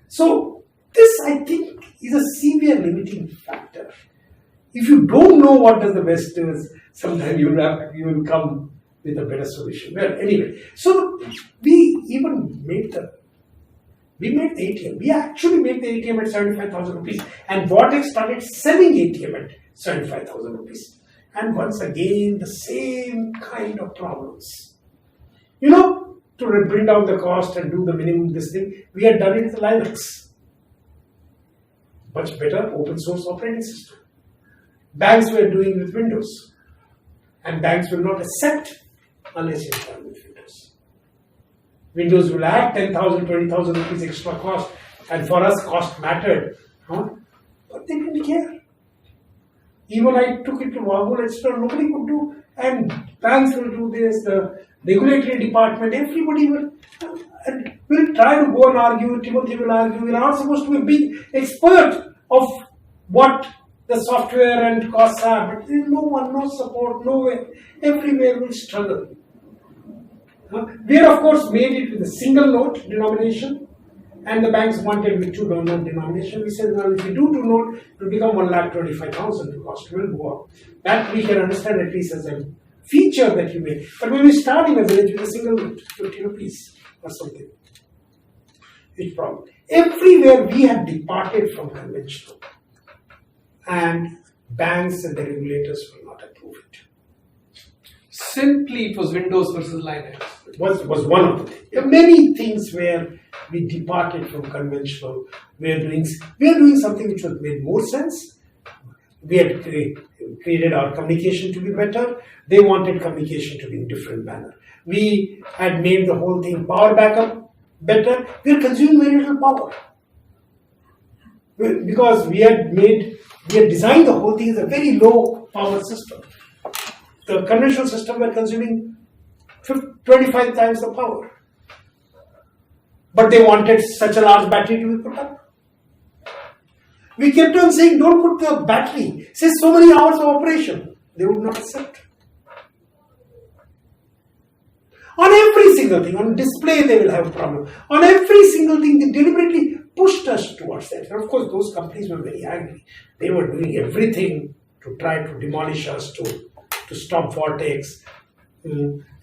So, this I think is a severe limiting factor. If you don't know what does the West do, sometimes you will come with a better solution. Well, anyway, so we made the ATM. We actually made the ATM at 75,000 rupees, and Vortex started selling ATM at 75,000 rupees. And once again, the same kind of problems. To bring down the cost and do the minimum this thing, we had done it with Linux. Much better open source operating system. Banks were doing with Windows. And banks will not accept unless you start with Windows. Windows will add 10,000, 20,000 rupees extra cost. And for us, cost mattered. But they didn't care. Even I took it to Wagul, etc. Nobody could do. And banks will do this, the regulatory department, everybody will try to go and argue, Timothy will argue, we're not supposed to be a big expert of what the software and costs are, but there is no one, no support, nowhere, everywhere will struggle. We had of course made it with a single note denomination, and the banks wanted with 2 note denomination. We said, well, if you do 2 note, it will become 1,25,000, the cost will go up. That we can understand at least as a feature that you made. But when we start in a village with a single note, 50 rupees or something, it's problem. Everywhere we had departed from conventional, and banks and the regulators will not approve it. Simply, it was Windows versus Linux. Was one of the things. There are many things where we departed from conventional. We are doing something which made more sense. We had created our communication to be better. They wanted communication to be in a different manner. We had made the whole thing power backup better. We are consuming very little power. Because we had designed the whole thing as a very low power system. The conventional system were consuming 25 times the power. But they wanted such a large battery to be put up. We kept on saying, don't put the battery. Say so many hours of operation. They would not accept. On every single thing, on display they will have a problem. On every single thing, they deliberately pushed us towards that. And of course, those companies were very angry. They were doing everything to try to demolish us, to stop Vortex.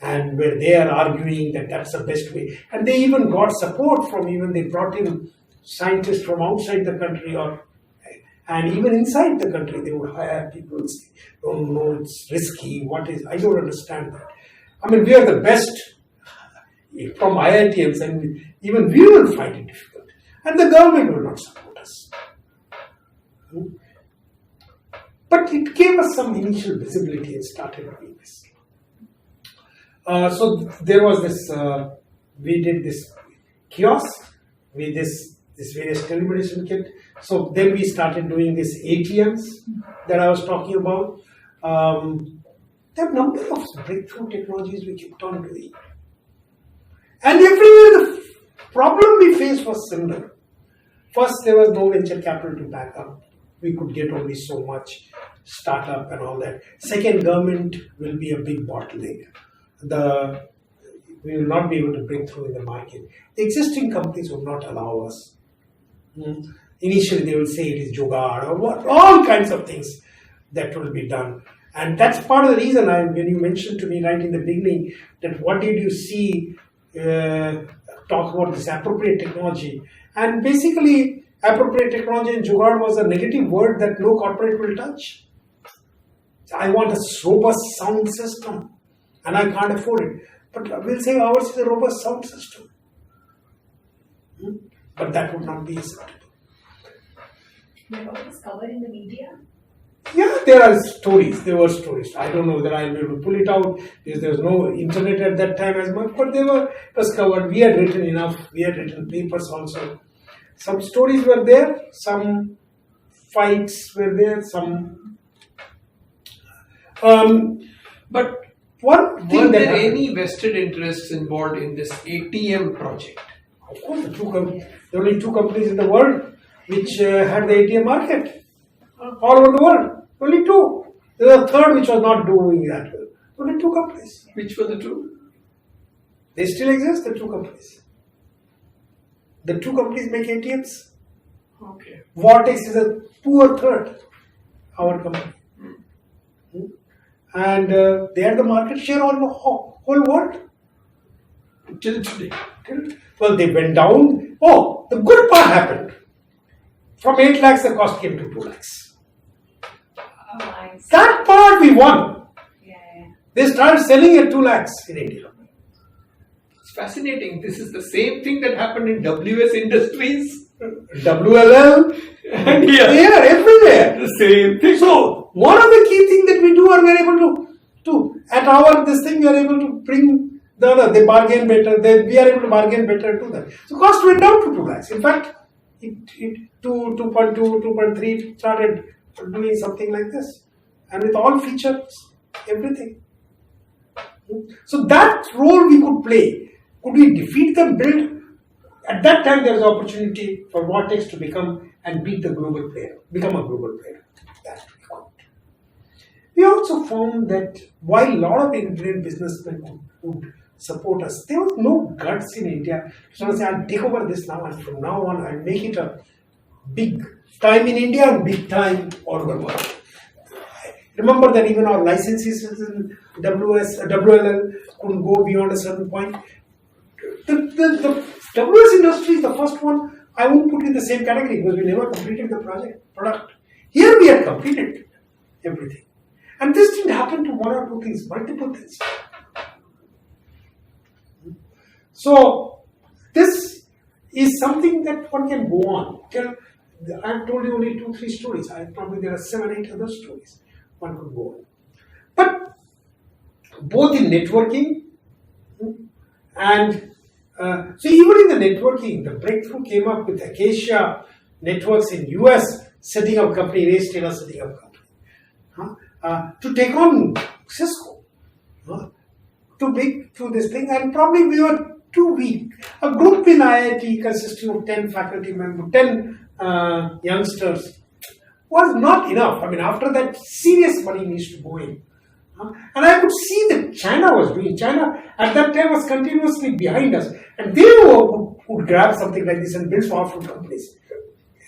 And where they are arguing that that's the best way. And they even got support they brought in scientists from outside the country and even inside the country, they would hire people and say, no, it's risky, I don't understand that. I mean, we are the best from IITs and even we will find it difficult. And the government will not support us. But it gave us some initial visibility and started doing this. So there was this, we did this kiosk with this various telemedicine kit. So then we started doing these ATMs that I was talking about. There are a number of breakthrough technologies we kept on doing. And everywhere the problem we faced was similar. First, there was no venture capital to back up. We could get only so much startup and all that. Second, government will be a big bottleneck. We will not be able to break through in the market. The existing companies will not allow us. Initially, they will say it is jugaad or what, all kinds of things that will be done. And that's part of the reason when you mentioned to me right in the beginning that what did you see talk about this appropriate technology. And basically, appropriate technology and jugaad was a negative word that no corporate will touch. I want a robust sound system and I can't afford it. But we'll say ours is a robust sound system. But that would not be acceptable. Were all this covered in the media? Yeah, there are stories. There were stories. I don't know that I'll be able to pull it out because there was no internet at that time as much, but it was covered. We had written enough. We had written papers also. Some stories were there. Some fights were there. Some. But one thing were there happened, any vested interests involved in this ATM project? of course, there were only two companies in the world which had the ATM market. All over the world, only two. There was a third which was not doing that well. Only two companies. Which were the two? They still exist, the two companies. The two companies make ATMs. Okay. Vortex is a poor third, our company. And they had the market share on the whole world. Till today. Well, they went down. Oh, the good part happened. From 8 lakhs, the cost came to 2 lakhs. Nice. That part we won. Yeah. They started selling at 2 lakhs in India. It's fascinating. This is the same thing that happened in WS Industries. WLL, And here, they are everywhere. the same thing. So, one of the key things that we do are we are able to at our this thing, we are able to bring the other, they bargain better, we are able to bargain better to them. So, cost went down to 2 lakhs. In fact, it 2.2, 2.3 started doing something like this. And with all features, everything. So that role we could play. Could we defeat them, build? At that time there was an opportunity for Vortex to become and beat the global player, become a global player. That we could. We also found that while a lot of Indian businessmen would support us, there was no guts in India. So I say, I'll take over this now and from now on I'll make it a big time in India and big time all over the world. Remember that even our licenses in WLL couldn't go beyond a certain point. The WS industry is the first one I won't put in the same category because we never completed the product. Here we have completed everything. And this didn't happen to one or two things, multiple things. So, this is something that one can go on. I've told you only 2-3 stories. Probably there are 7-8 other stories one could go on. But both in networking and so even in the networking, the breakthrough came up with Acacia Networks in US setting up company, Ray Taylor setting up company to take on Cisco to this thing, and probably we were too weak. A group in IIT consisting of 10 faculty members, 10 youngsters was not enough. I mean, after that, serious money needs to go in. And I could see that China was doing. China at that time was continuously behind us. And they would grab something like this and build powerful companies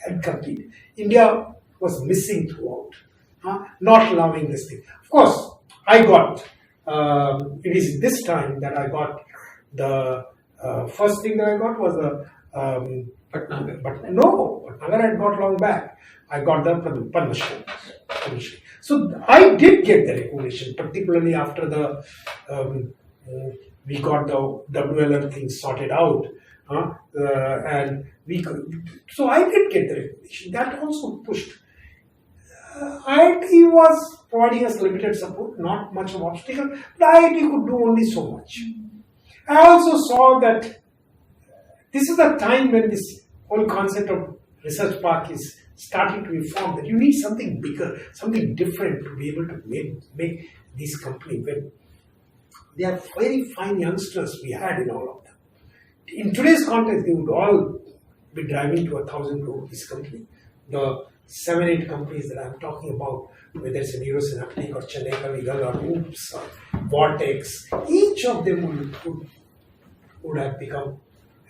and compete. India was missing throughout, not allowing this thing. Of course, I got, it is this time that I got the first thing that I got was a Patnagar. But no, Patnagar had got long back. I got the Padma Shri. So I did get the recognition, particularly after the we got the WLR thing sorted out, and we could. So I did get the recognition. That also pushed. IIT was providing us limited support, not much of obstacle, but IIT could do only so much. I also saw that this is the time when this whole concept of research park is starting to be formed, that you need something bigger, something different to be able to make these companies win. They are very fine youngsters we had in all of them. In today's context, they would all be driving to 1,000 crore rupees company. The 7-8 companies that I'm talking about, whether it's a Neurosynaptic or Chennai Kavigal or Oops or Vortex, each of them would have become,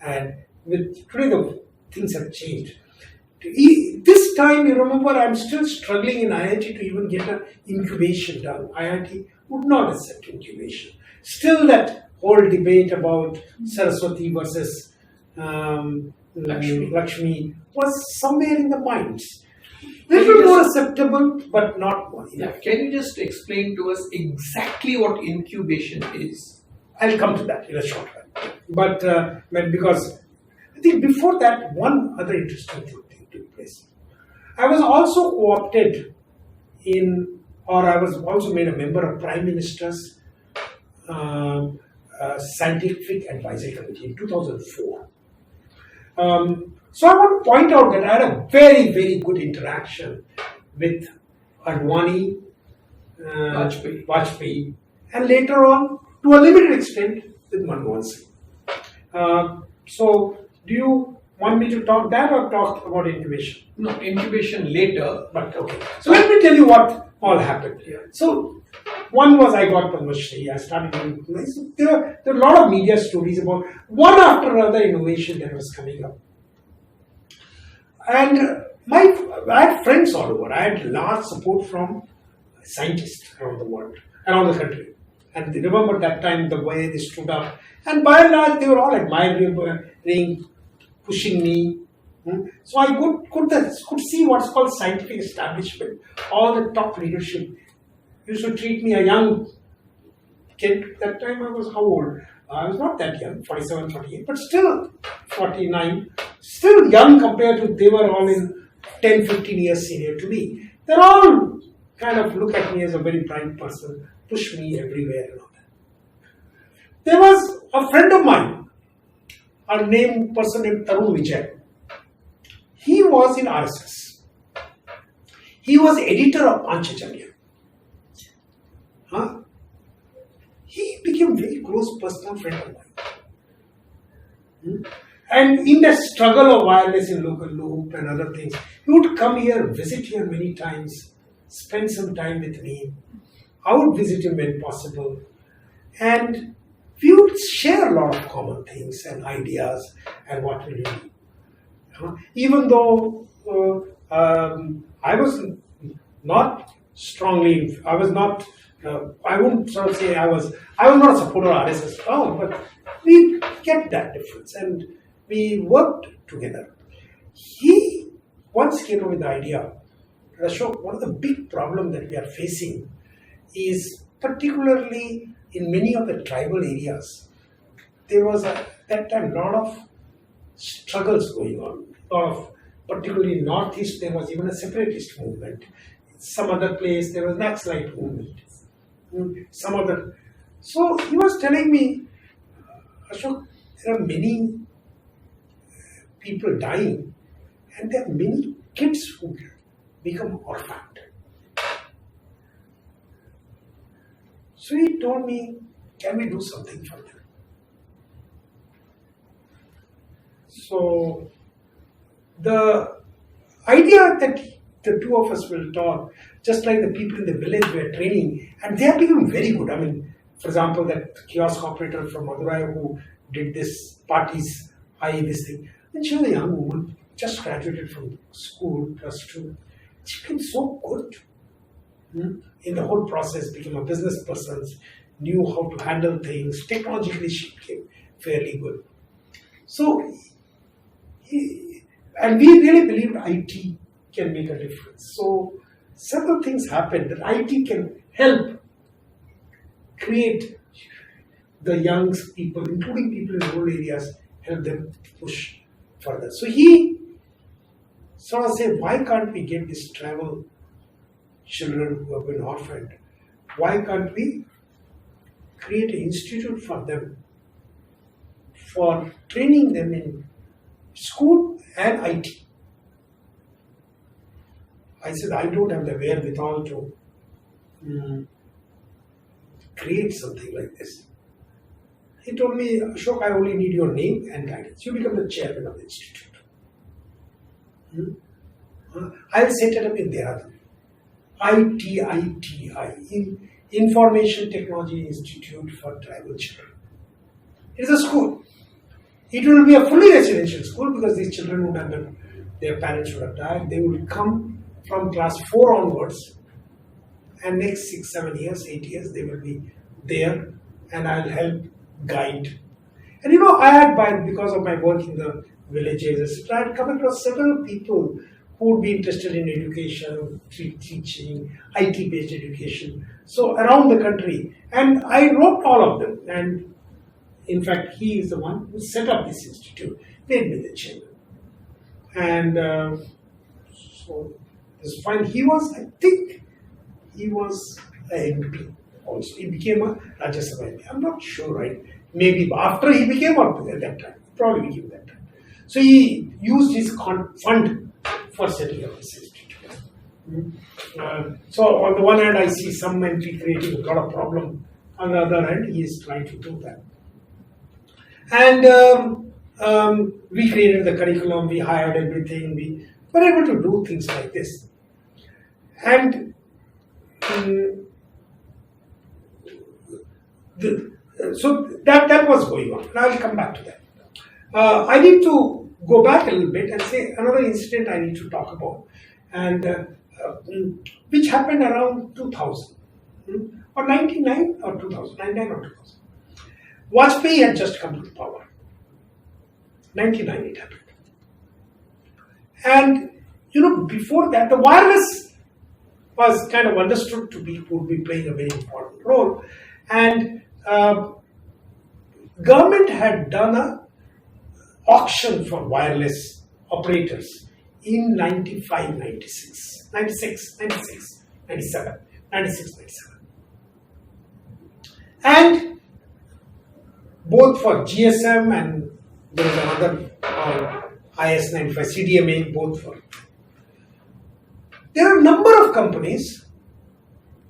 and with today the things have changed. This time, you remember, I'm still struggling in IIT to even get an incubation done. IIT would not accept incubation. Still, that whole debate about Saraswati versus Lakshmi was somewhere in the minds. Little more acceptable, but not more. Yeah. Can you just explain to us exactly what incubation is? I'll come to that in a short while. But because I think before that, one other interesting thing took place. I was also co-opted I was also made a member of Prime Minister's Scientific Advisory Committee in 2004. So I want to point out that I had a very, very good interaction with Advani, Vajpayee, and later on, to a limited extent, with Manmohan Singh. So, do you want me to talk that or talk about incubation? No, incubation later. But okay. So let me tell you what all happened here. So one was I got Padma Shri. I started doing. There are a lot of media stories about one after another innovation that was coming up. And I had friends all over. I had large support from scientists around the world, around the country. And they remember that time the way they stood up. And by and large, they were all admiring, pushing me. So I could see what's called scientific establishment. All the top leadership used to treat me a young kid. That time I was how old? I was not that young, 47, 48, but still 49. Still young compared to, they were all in 10, 15 years senior to me. They're all kind of look at me as a very bright person, push me everywhere and all that. There was a friend of mine, a person named Tarun Vijay. He was in RSS. He was editor of Panchajanya. He became a very close personal friend of mine. And in that struggle of wireless in local loop and other things, he would come here, visit here many times, spend some time with me. I would visit him when possible. And we would share a lot of common things and ideas and what we do. Even though I was not strongly, I wouldn't sort of say I was not a supporter of RSS at all, but we kept that difference and we worked together. He once came up with the idea, Ashok, one of the big problems that we are facing is particularly in many of the tribal areas, there was at that time a lot of struggles going on. Particularly in Northeast, there was even a separatist movement. Some other place, there was Naxalite movement. So he was telling me, Ashok, there are many people dying and there are many kids who become orphaned. So he told me, can we do something for them? So the idea that the two of us will talk, just like the people in the village were training, and they have become very good. I mean, for example, that kiosk operator from Madurai who did this parties, this thing. And she was a young woman, just graduated from school, +2. She became so good in the whole process, became a business person, knew how to handle things. Technologically, she became fairly good. So, and we really believed IT can make a difference. So, several things happened that IT can help create the young people, including people in rural areas, help them push further. So he sort of said, why can't we get these tribal children who have been orphaned? Why can't we create an institute for them, for training them in school and IT? I said, I don't have the wherewithal to create something like this. He told me, Ashok, I only need your name and guidance. You become the chairman of the institute. I'll set it up in Dehradun. ITI, Information Technology Institute for Tribal Children. It is a school. It will be a fully residential school because these children would have been their parents would have died. They would come from class 4 onwards, and next 6, 7 years, 8 years, they will be there, and I'll help guide. And I had, because of my work in the villages, etc., I had come across several people who would be interested in education, teaching, IT-based education, so around the country. And I wrote all of them. And in fact, he is the one who set up this institute, made me the chairman. And so this fine. I think he was an MP also. He became a Rajya Sabha MP. I'm not sure, right? Maybe after he became, or at that time. Probably became that time. So he used his fund for setting up this institute. So on the one hand, I see some MP creating a lot of problem. On the other hand, he is trying to do that. And we created the curriculum, we hired everything, we were able to do things like this. And so that was going on. And I'll come back to that. I need to go back a little bit and say another incident I need to talk about, and which happened around 2000, or 99 or 2000, 99 or 2000. Vajpayee had just come to power. 99 it happened. And before that, the wireless was kind of understood to be, would be playing a very important role. And government had done a auction for wireless operators in 95, 96, 96, 96, 97, 96, 97. And both for GSM and there is another IS-95 CDMA, both for. There are a number of companies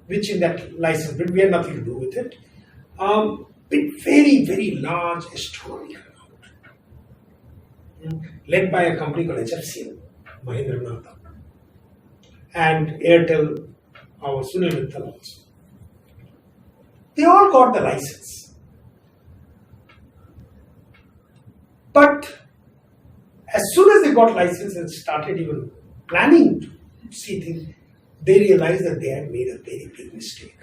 which in that license bid, we had nothing to do with it, bid very, very large astronomical amount, led by a company called HFCL, Mahendra Nath, and Airtel, our Sunil Mittal also. They all got the license. But as soon as they got license and started even planning to see things, they realized that they had made a very big mistake.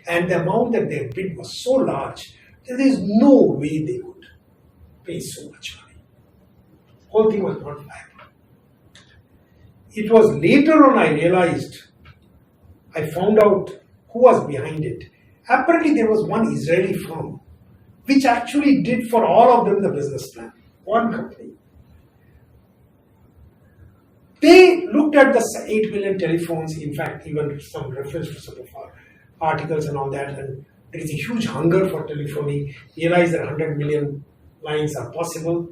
And the amount that they bid was so large that there is no way they could pay so much money. Whole thing was not viable. It was later on I found out who was behind it. Apparently there was one Israeli firm which actually did for all of them the business plan. One company. They looked at the 8 million telephones, in fact, even some reference to some of our articles and all that, and there is a huge hunger for telephony, realized that 100 million lines are possible.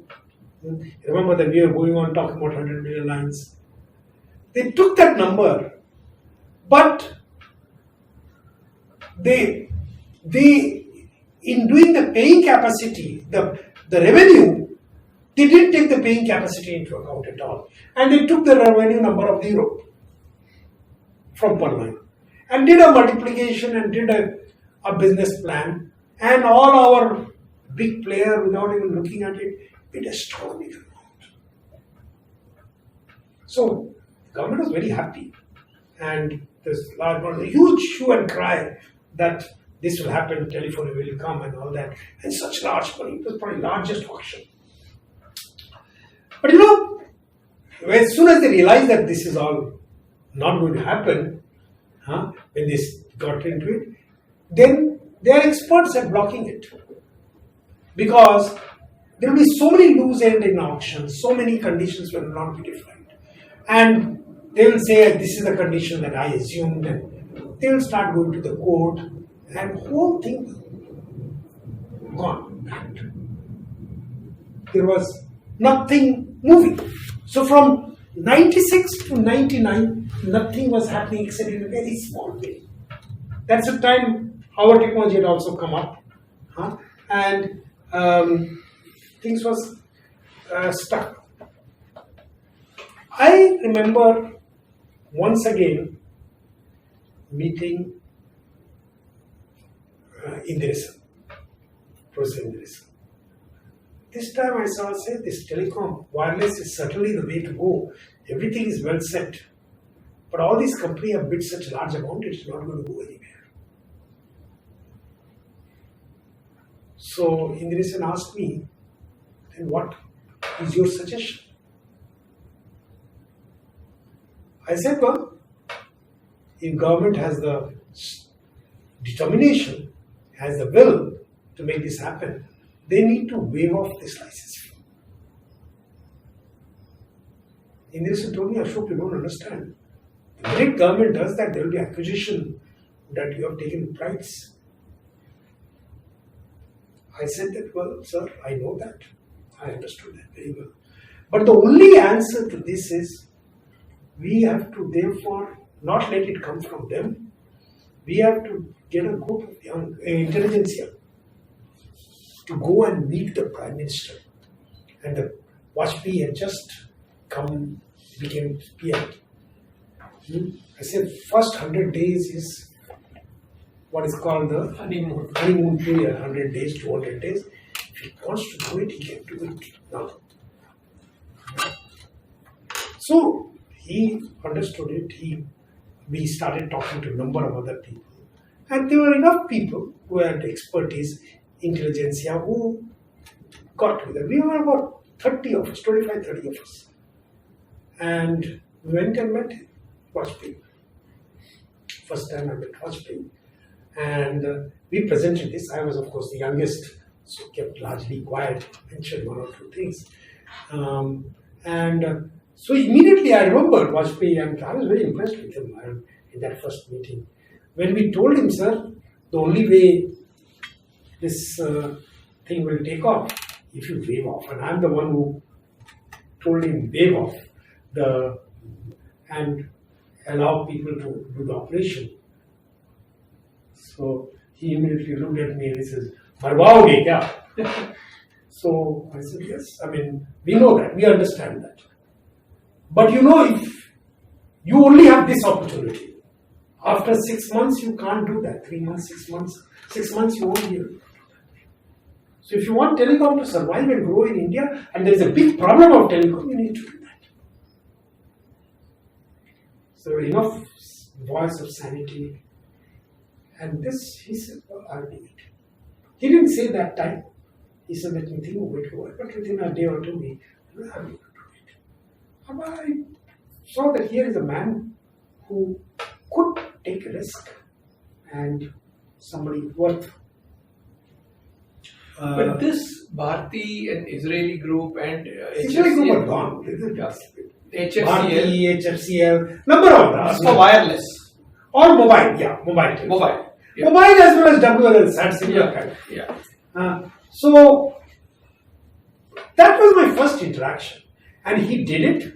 Remember that we were going on talking about 100 million lines. They took that number, but they in doing the paying capacity, the revenue, they didn't take the paying capacity into account at all. And they took the revenue number of Europe from per line and did a multiplication and did a business plan. And all our big player, without even looking at it, did astronomical amount. So the government was very happy. And there's a huge hue and cry that this will happen, telephony will come and all that. And such large money, it was probably largest auction. But as soon as they realized that this is all not going to happen, when they got into it, then their experts are blocking it. Because there will be so many loose ends in auctions, so many conditions will not be defined. And they will say, this is the condition that I assumed, and they will start going to the court, and whole thing gone. There was nothing moving. So from 96 to 99, nothing was happening except in a very small way. That's the time our technology had also come up, and things was stuck. I remember once again meeting Professor Indiresan. this time I saw say this telecom wireless is certainly the way to go. Everything is well set. But all these companies have bid such large amount, it's not going to go anywhere. So Indresan asked me, then what is your suggestion? I said, well, if government has the determination, has the will to make this happen, they need to waive off this license fee. Indresan told me, Ashok, you don't understand. The minute government does that, there will be acquisition that you have taken price. I said that, well, sir, I know that. I understood that very well. But the only answer to this is, we have to therefore not let it come from them. We have to get a group of young intelligentsia to go and meet the Prime Minister. And the Vajpayee had just became PM. I said, first 100 days is what is called the honeymoon period, 100 days, 200 days. If he wants to do it, he can do it now. So he understood it. We started talking to a number of other people. And there were enough people who had expertise, intelligentsia, who got together. We were about 30 of us, 25, 30 of us. And we went and met Vajpayee. First time I met Vajpayee. And we presented this. I was, of course, the youngest, so kept largely quiet, mentioned one or two things. So immediately I remembered Vajpayee, and I was very impressed with him in that first meeting. When we told him, sir, the only way this thing will take off, if you waive off, and I'm the one who told him waive off and allow people to do the operation. So he immediately looked at me and he says, "Marwaoge kya?" So I said, yes, I mean, we know that, we understand that. But if you only have this opportunity, after 6 months you can't do that, 3 months, 6 months, 6 months you won't be able to do that. So if you want telecom to survive and grow in India, and there is a big problem of telecom, you need to do that. So enough voice of sanity. And this, he said, well, I'll do it. He didn't say that time. He said, let me think of it over. But within a day or two, we will have to do it. And I saw that here is a man who could take a risk and somebody worth. But this Bharti and Israeli group and Israeli group are gone. HFCL, Bharti, HFCL, number of them. for wireless. Or mobile, yeah, mobile. Mobile. Yeah. Mobile as well as WLL, SAT, similar kind. Yeah. So that was my first interaction, and he did it.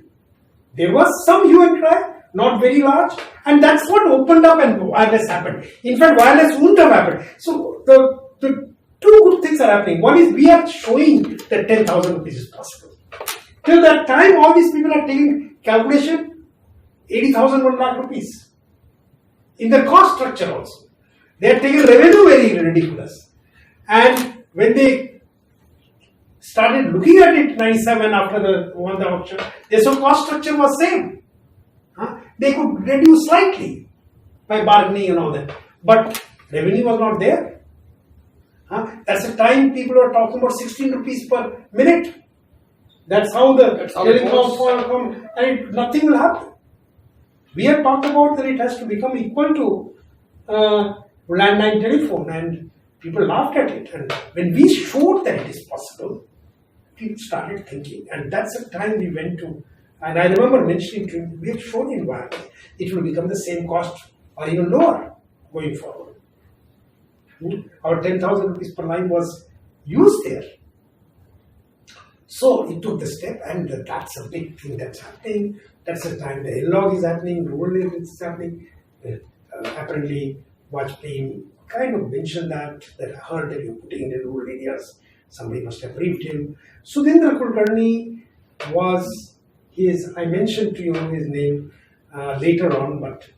There was some hue and cry, not very large, and that's what opened up and wireless happened. In fact, wireless wouldn't have happened. So the two good things are happening. One is we are showing that 10,000 rupees is possible. Till that time, all these people are taking calculation 80,000, 1 lakh rupees. In the cost structure also. They are taking revenue very ridiculous. And when they started looking at it 97 after the auction, they saw cost structure was same. They could reduce slightly by bargaining and all that. But revenue was not there. That's the time people were talking about 16 rupees per minute. That's how the telecom and nothing will happen. We have talked about that it has to become equal to landline telephone, and people laughed at it. And when we showed that it is possible, people started thinking. And that's the time we went to, and I remember mentioning to him, we have shown in wireless, it will become the same cost or even lower going forward. Our 10,000 rupees per line was used there. So it took the step, and that's a big thing that's happening. That's the time the log is happening, rural is happening. Apparently, Vajpayee kind of mentioned that I heard that you're putting in the rural areas. Somebody must have briefed him. Sudhindra Kulkarni was I mentioned to you his name later on, but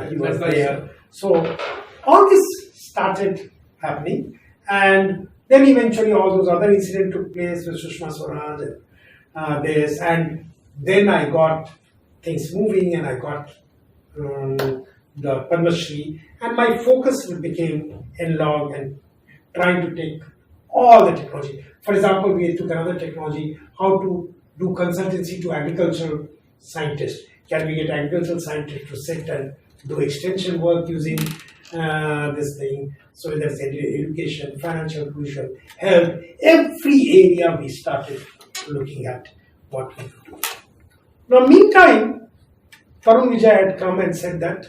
he was there. So all this started happening, and Then eventually all those other incidents took place with Sushma Swaraj and this, and then I got things moving, and I got the Padma Shri, and my focus became analog and trying to take all the technology. For example, we took another technology, how to do consultancy to agricultural scientists. Can we get agricultural scientists to sit and do extension work using this thing? So there's education, financial inclusion, health, every area we started looking at what we could do. Now, meantime, Tarun Vijay had come and said that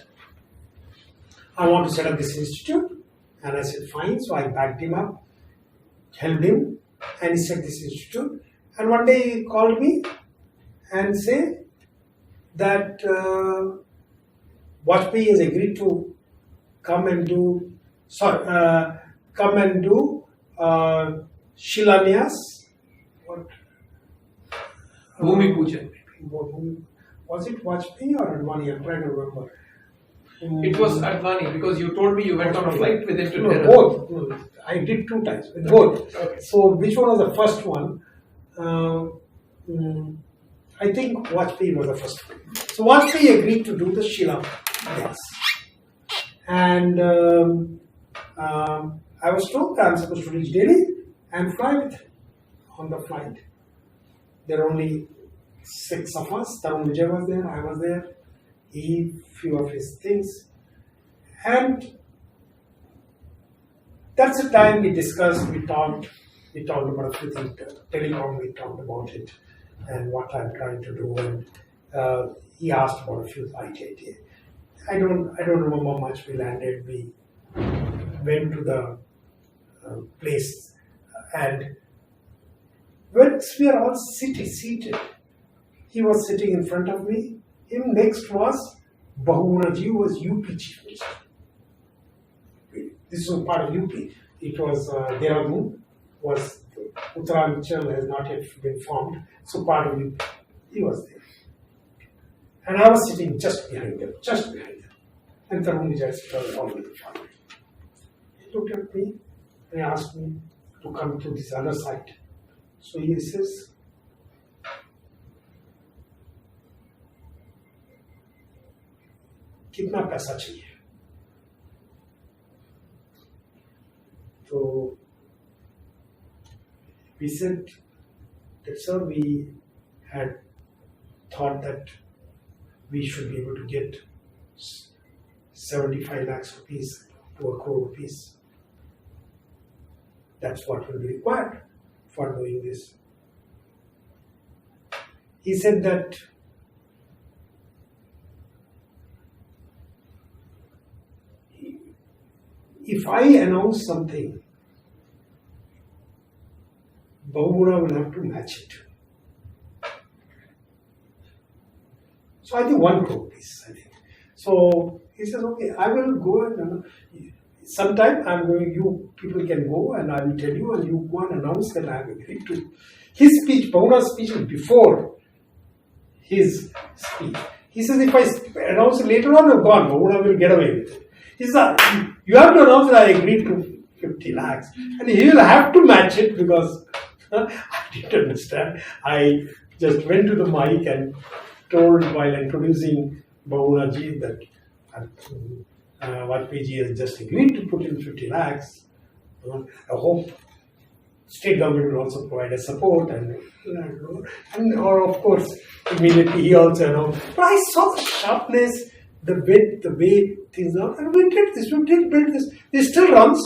I want to set up this institute, and I said fine. So I backed him up, helped him, and he set this institute. And one day he called me and said that Vajpayee has agreed to come and do Shilanyas. What? Bhumi Pujan. Was it Vajpayee or Advani? I'm trying to remember. It was Advani because you told me you went on a flight with him to Tehran. Both. No, I did 2 times with both. Okay. So which one was the first one? I think Vajpayee was the first one. So Vajpayee agreed to do the Shila dance. And I was told that I'm supposed to reach Delhi and fly with him on the flight. There are only 6 of us. Tarun Vijay was there, I was there, few of his things. And that's the time we discussed, we talked about a few things, telecom, we talked about it and what I'm trying to do, and he asked about a few ideas. I don't remember much. We landed, we went to the place, and once we are all seated, he was sitting in front of me. Him next was Bahuguna Ji, was UP Chief Minister. This was part of UP. It was Dehradun, was Uttaranchal has not yet been formed, so part of UP. He was there. And I was sitting just behind them. And Tarun Vijay was all with the family. He looked at me and asked me to come to this other side. So he says, कितना पैसा चाहिए? So we said that, sir, we had thought that we should be able to get 75 lakhs rupees to a crore rupees. That's what will be required for doing this. He said that if I announce something, Bahuguna will have to match it. So I think 1 crore rupees, I think. So he says, okay, I will go and sometime I'm going, you people can go and I will tell you, and you go and announce that I have agreed to. His speech, Bahuna's speech is before his speech. He says, if I announce it later on, you're gone. Bahuna will get away with it. He says, you have to announce that I agreed to 50 lakhs. And he will have to match it because I didn't understand. I just went to the mic and told while introducing Bahuna Ji that Vajpayee Ji has just agreed to put in 50 lakhs. I hope state government will also provide us support, or of course immediately he also announced. But I saw the sharpness, the width, the way things are, and we did this, we did build this. It still runs.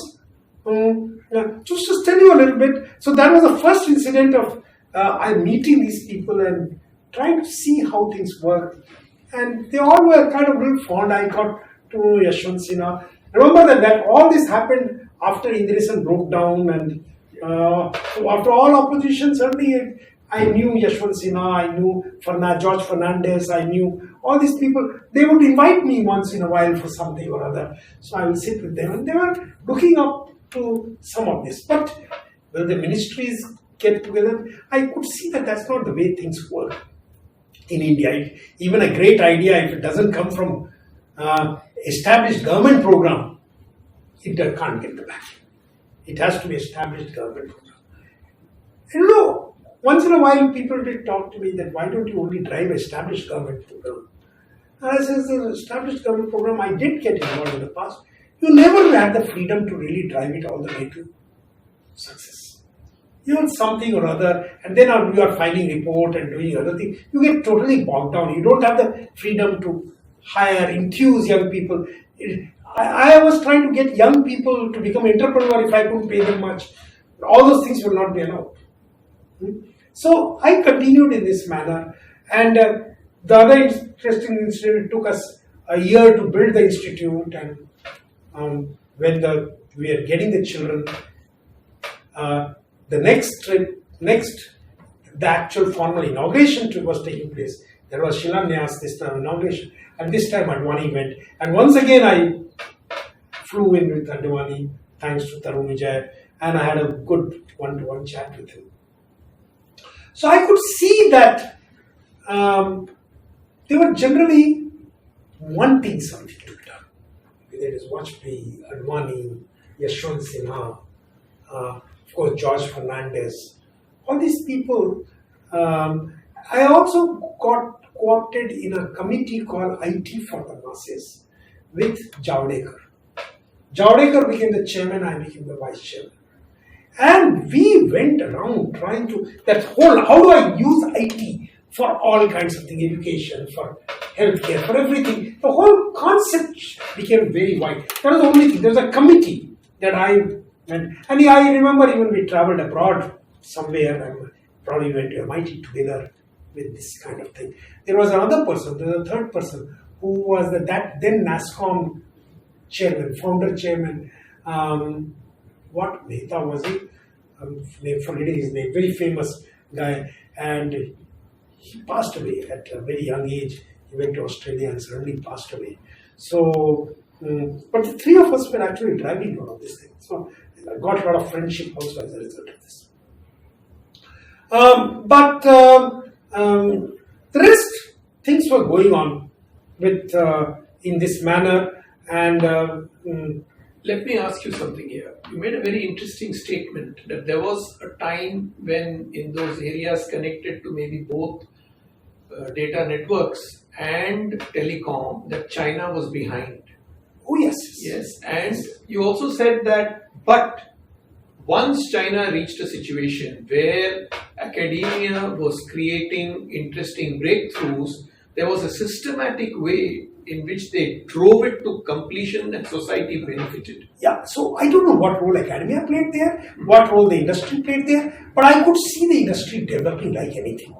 Just to tell you a little bit. So that was the first incident of I meeting these people and trying to see how things work. And they all were kind of real fond. I got to know Yashwant Sinha. Remember that all this happened after Indira broke down, and so after all opposition, certainly I knew Yashwant Sinha, I knew George Fernandez, I knew all these people. They would invite me once in a while for something or other. So I will sit with them, and they were looking up to some of this. But when the ministries get together, I could see that that's not the way things work in India. Even a great idea, if it doesn't come from established government program, it can't get the backing. It has to be established government program. You know, once in a while people did talk to me that why don't you only drive established government program? And I said, the established government program I did get involved in the past. You never had the freedom to really drive it all the way to success. You want something or other, and then you are filing report and doing other things. You get totally bogged down. You don't have the freedom to hire, enthuse young people. I was trying to get young people to become entrepreneur if I couldn't pay them much. All those things will not be allowed. So I continued in this manner, and the other interesting incident, it took us a year to build the institute, and when we are getting the children, the actual formal inauguration trip was taking place. There was Shilanyas, this time inauguration, and this time Advani went. And once again I flew in with Advani, thanks to Tarun Vijay, and I had a good one-to-one chat with him. So I could see that they were generally wanting something to be done. Whether it is Vajpayee, Advani, Yashwant Sinha, of course George Fernandez, all these people. I also got co-opted in a committee called IT for the Masses with Javadekar. Javadekar became the chairman, I became the vice chairman. And we went around trying to, how do I use IT for all kinds of things, education, for healthcare, for everything. The whole concept became very wide. That was the only thing. There was a committee that I went, and I remember even we traveled abroad somewhere and probably went to MIT together with this kind of thing. There was another person, there was a third person who was then NASSCOM chairman, founder chairman. What Mehta was he? I'm forgetting his name. Very famous guy, and he passed away at a very young age. He went to Australia and suddenly passed away. So, but the three of us were actually driving a lot of this thing. So I got a lot of friendship also as a result of this. But the rest things were going on with in this manner, and let me ask you something here. You made a very interesting statement that there was a time when in those areas connected to maybe both data networks and telecom that China was behind. oh yes, Yes, and you also said that, but once China reached a situation where academia was creating interesting breakthroughs, there was a systematic way in which they drove it to completion and society benefited. yeah. So I don't know what role academia played there, what role the industry played there, but I could see the industry developing like anything.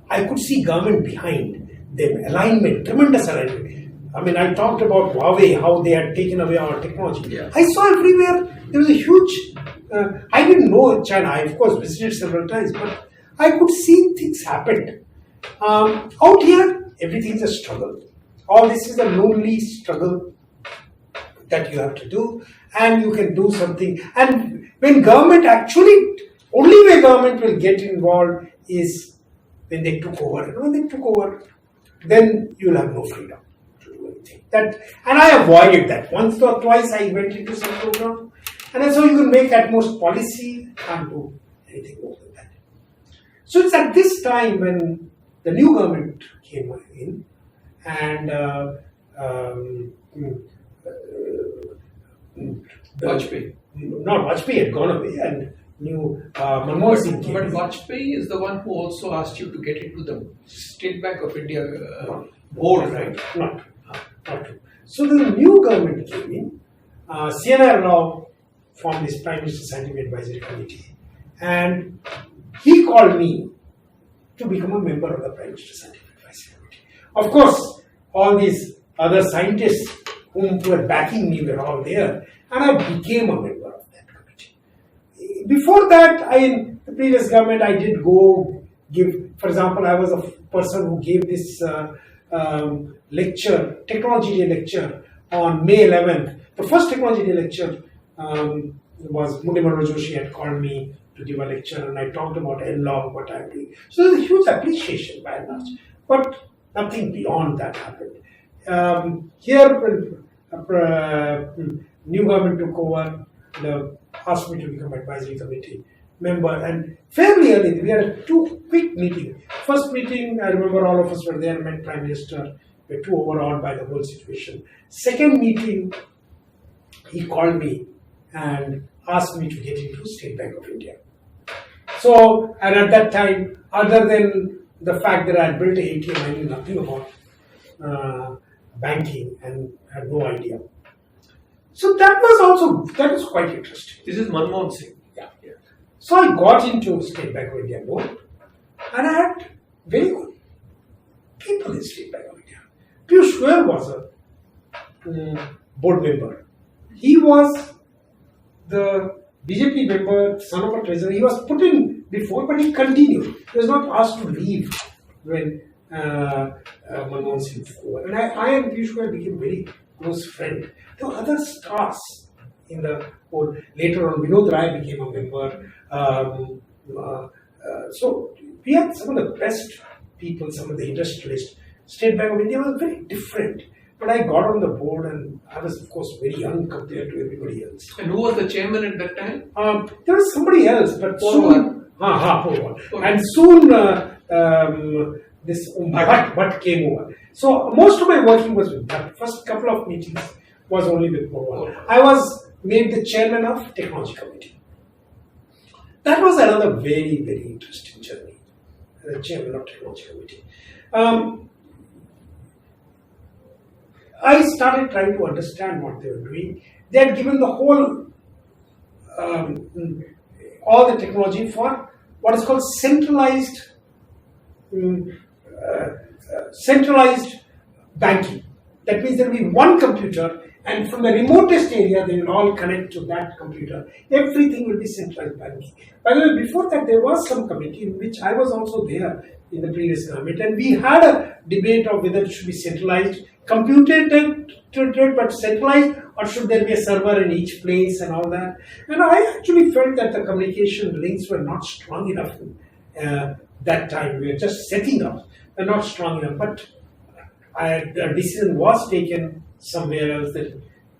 I could see government behind them, alignment, tremendous alignment. I mean, I talked about Huawei, how they had taken away our technology. Yeah. I saw everywhere there was a huge. I didn't know China. I of course visited several times, but I could see things happened. Out here, everything is a struggle. All this is a lonely struggle that you have to do, and you can do something. And when government only way government will get involved is when they took over. And when they took over, then you'll have no freedom to do anything. And I avoided that. Once or twice I went into some program, and so you can make at most policy, can't do anything more than that. So it's at this time when the new government came in, and Vajpayee. Not Vajpayee had gone away, and new Manmohan Singh came But in. Vajpayee is the one who also asked you to get into the State Bank of India board, right? Not true. So the new government came in. CNR Rao formed this Prime Minister Scientific Advisory Committee, and he called me to become a member of the Prime Minister Scientific Advisory Committee. Of course, all these other scientists whom were backing me were all there, and I became a member of that committee. Before that, in the previous government, I did go give, for example, I was a person who gave this lecture, Technology Day lecture on May 11th. The first Technology Day lecture was Munimaro Joshi had called me to give a lecture, and I talked about N-log, what I'm doing. So there's a huge appreciation by and large, but nothing beyond that happened. Here, when new government took over, the asked me to become advisory committee member, and fairly early we had two quick meetings. First meeting, I remember all of us were there, met Prime Minister, we were too overawed by the whole situation. Second meeting, he called me and asked me to get into State Bank of India. So, and at that time, other than the fact that I had built an ATM, I knew nothing about banking and had no idea. So that was quite interesting. This is Manmohan Singh. Yeah. So I got into State Bank of India board, and I had very good people in State Bank of India. Piyush Goyal was a board member. He was the BJP member, son of a treasurer. He was put in before, but he continued. He was not asked to leave when Manmohan Singh took over. And I and Piyush Goyal became very close friend. There were other stars in the board. Later on, Vinod Rai became a member. So we had some of the best people, some of the industrialists. State Bank of India was very different. But I got on the board, and I was, of course, very young compared to everybody else. And who was the chairman at that time? There was somebody else, but soon. Porwal. And soon this Bhatt came over. So most of my working was with Bhatt. First couple of meetings was only with Porwal. I was made the chairman of Technology Committee. That was another very, very interesting journey. The chairman of Technology Committee. I started trying to understand what they were doing. They had given the whole, all the technology for what is called centralized banking. That means there will be one computer, and from the remotest area, they will all connect to that computer. Everything will be centralized banking. By the way, before that, there was some committee in which I was also there in the previous government, and we had a debate of whether it should be centralized, computed, but centralized, or should there be a server in each place and all that. And I actually felt that the communication links were not strong enough that time. We were just setting up, they're not strong enough. But the decision was taken somewhere else that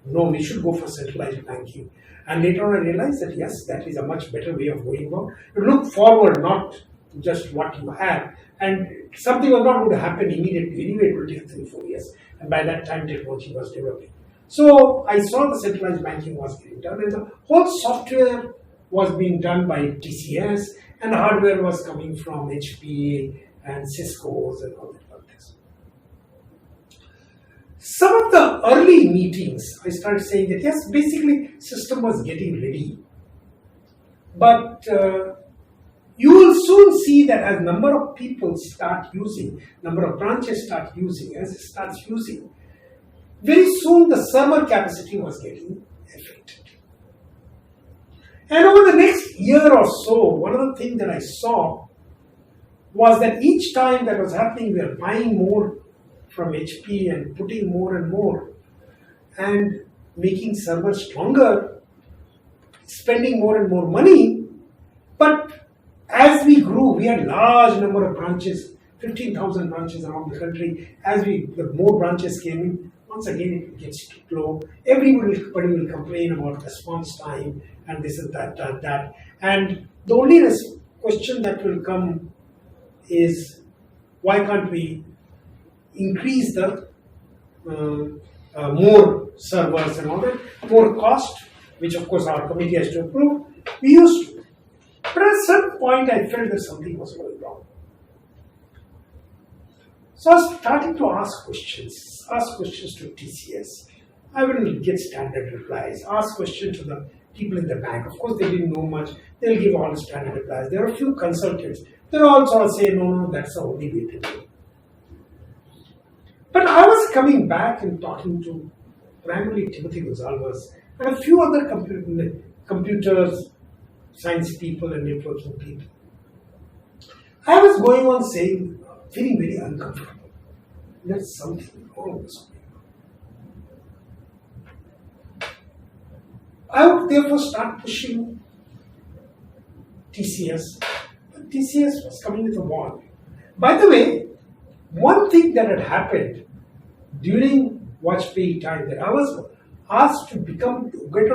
no, we should go for centralized banking. And later on I realized that yes, that is a much better way of going about. You look forward, not just what you have. And something was not going to happen immediately. Anyway, it will take 3-4 years. And by that time, technology was developing. So I saw the centralized banking was getting done, and the whole software was being done by TCS, and hardware was coming from HP and Cisco's and all that. Some of the early meetings, I started saying that yes, basically, system was getting ready. But you will soon see that as number of people start using, number of branches start using, as it starts using, very soon the server capacity was getting affected. And over the next year or so, one of the things that I saw was that each time that was happening, we were buying more from HP and putting more and more and making servers stronger, spending more and more money. But as we grew, we had large number of branches, 15,000 branches around the country. As the more branches came in, once again it gets slow. Everybody will complain about response time and this and that. And the only question that will come is, why can't we increase the more servers and all that, more cost, which of course our committee has to approve. We used to. But at a certain point, I felt that something was going wrong. So I was starting to ask questions to TCS. I will get standard replies, ask questions to the people in the bank. Of course, they didn't know much. They'll give all the standard replies. There are a few consultants. They'll all sort of say, no, that's the only way to do it. But I was coming back and talking to primarily Timothy Gonzalez and a few other computers, science people and networking people. I was going on saying, feeling very uncomfortable. There's something wrong with me. I would therefore start pushing TCS. But TCS was coming with a wall. By the way, one thing that had happened during Vajpayee time, that I was asked to get on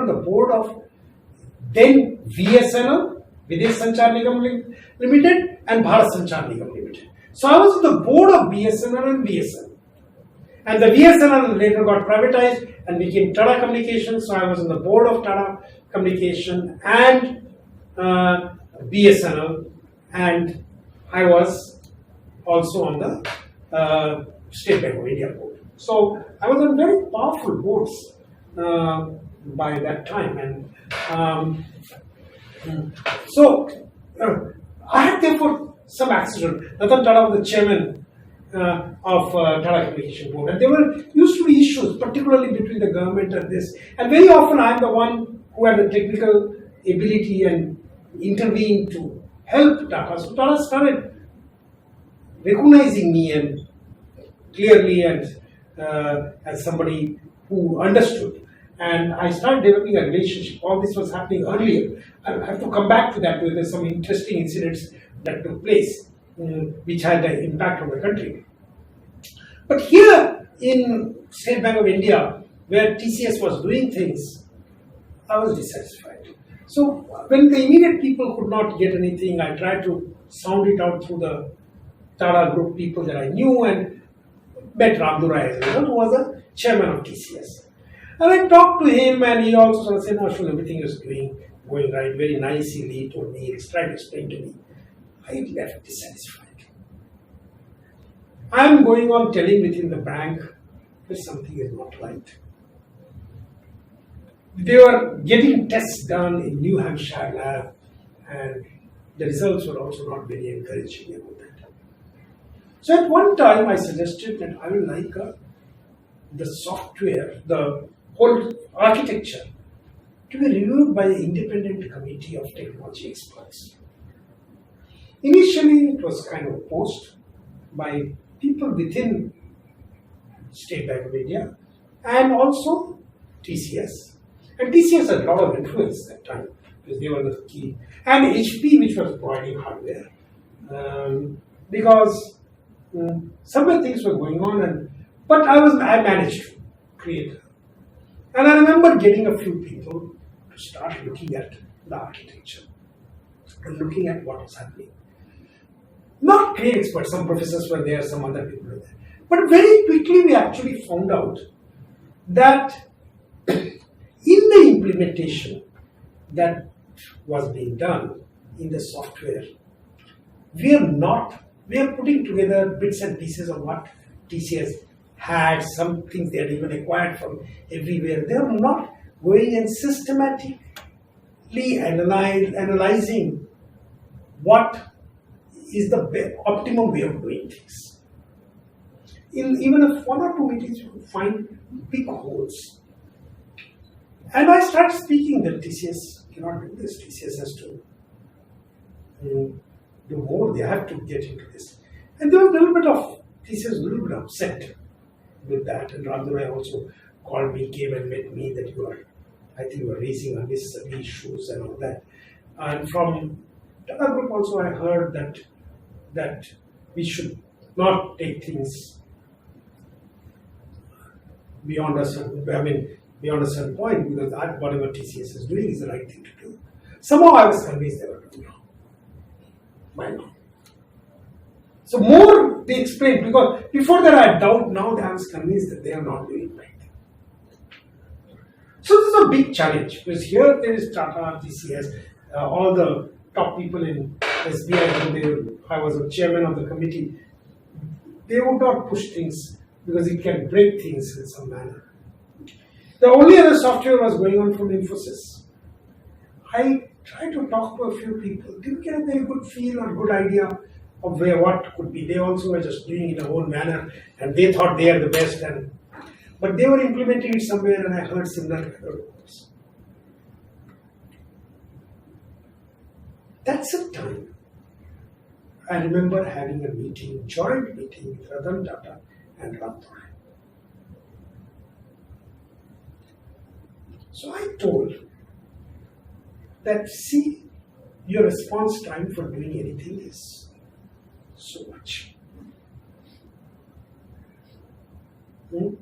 the board of then VSNL, Videsh Sanchar Nigam Limited, and Bharat Sanchar Nigam Limited. So I was on the board of BSNL and VSNL. And the VSNL later got privatized and became Tata Communications. So I was on the board of Tata Communication and BSNL, and I was also on the State Bank of India board. So I was on very powerful boards by that time, and so I had therefore some accident. Ratan Tata was the chairman of Tata Communication Board, and there were used to be issues, particularly between the government and this. And very often, I am the one who had the technical ability and intervened to help Tata. So Tata started recognizing me and clearly and as somebody who understood. And I started developing a relationship. All this was happening earlier. I have to come back to that because there's some interesting incidents that took place which had an impact on the country. But here in State Bank of India, where TCS was doing things, I was dissatisfied. So when the immediate people could not get anything, I tried to sound it out through the Tata Group people that I knew and met Ramdurai as well, who was the chairman of TCS. And I talked to him, and he also sort of said, no, sure, everything is going right, very nicely. He told me, he tried to explain to me. I left dissatisfied. I'm going on telling within the bank that something is not right. They were getting tests done in New Hampshire lab, and the results were also not very encouraging about that. So at one time I suggested that I would like the software, the whole architecture, to be reviewed by an independent committee of technology experts. Initially, it was kind of opposed by people within State Bank of India and also TCS. And TCS had a lot of influence at that time because they were the key. And HP, which was providing hardware. Because some things were going on, but I managed to create it. And I remember getting a few people to start looking at the architecture and looking at what was happening. Not great experts, some professors were there, some other people were there. But very quickly we actually found out that in the implementation that was being done in the software, we are putting together bits and pieces of what TCS had, some things they had even acquired from everywhere. They are not going and systematically analyzing what is the optimum way of doing things. In even if 1 or 2 meetings, you could find big holes. And I started speaking that TCS cannot do this. TCS has to do more. They have to get into this. And there was TCS was a little bit upset with that. And Ramdurai also called me, came and met me that I think you are raising unnecessary issues and all that. And from Tata Group also I heard that we should not take things beyond a certain point, because whatever TCS is doing is the right thing to do. Somehow I was convinced they were doing wrong. Why not? So more they explained, because before that I had doubt, now I was convinced that they are not doing it right. So this is a big challenge, because here there is Tata, TCS, all the top people in SBI, I was a chairman of the committee, they would not push things because it can break things in some manner. The only other software was going on from Infosys. I tried to talk to a few people, didn't get a very good feel or good idea of what could be. They also were just doing it in a whole manner, and they thought they are the best, but they were implementing it somewhere, and I heard similar reports. That's the time I remember having a joint meeting with Ratan Tata and Ramdurai. So I told that, see, your response time for doing anything is so much. When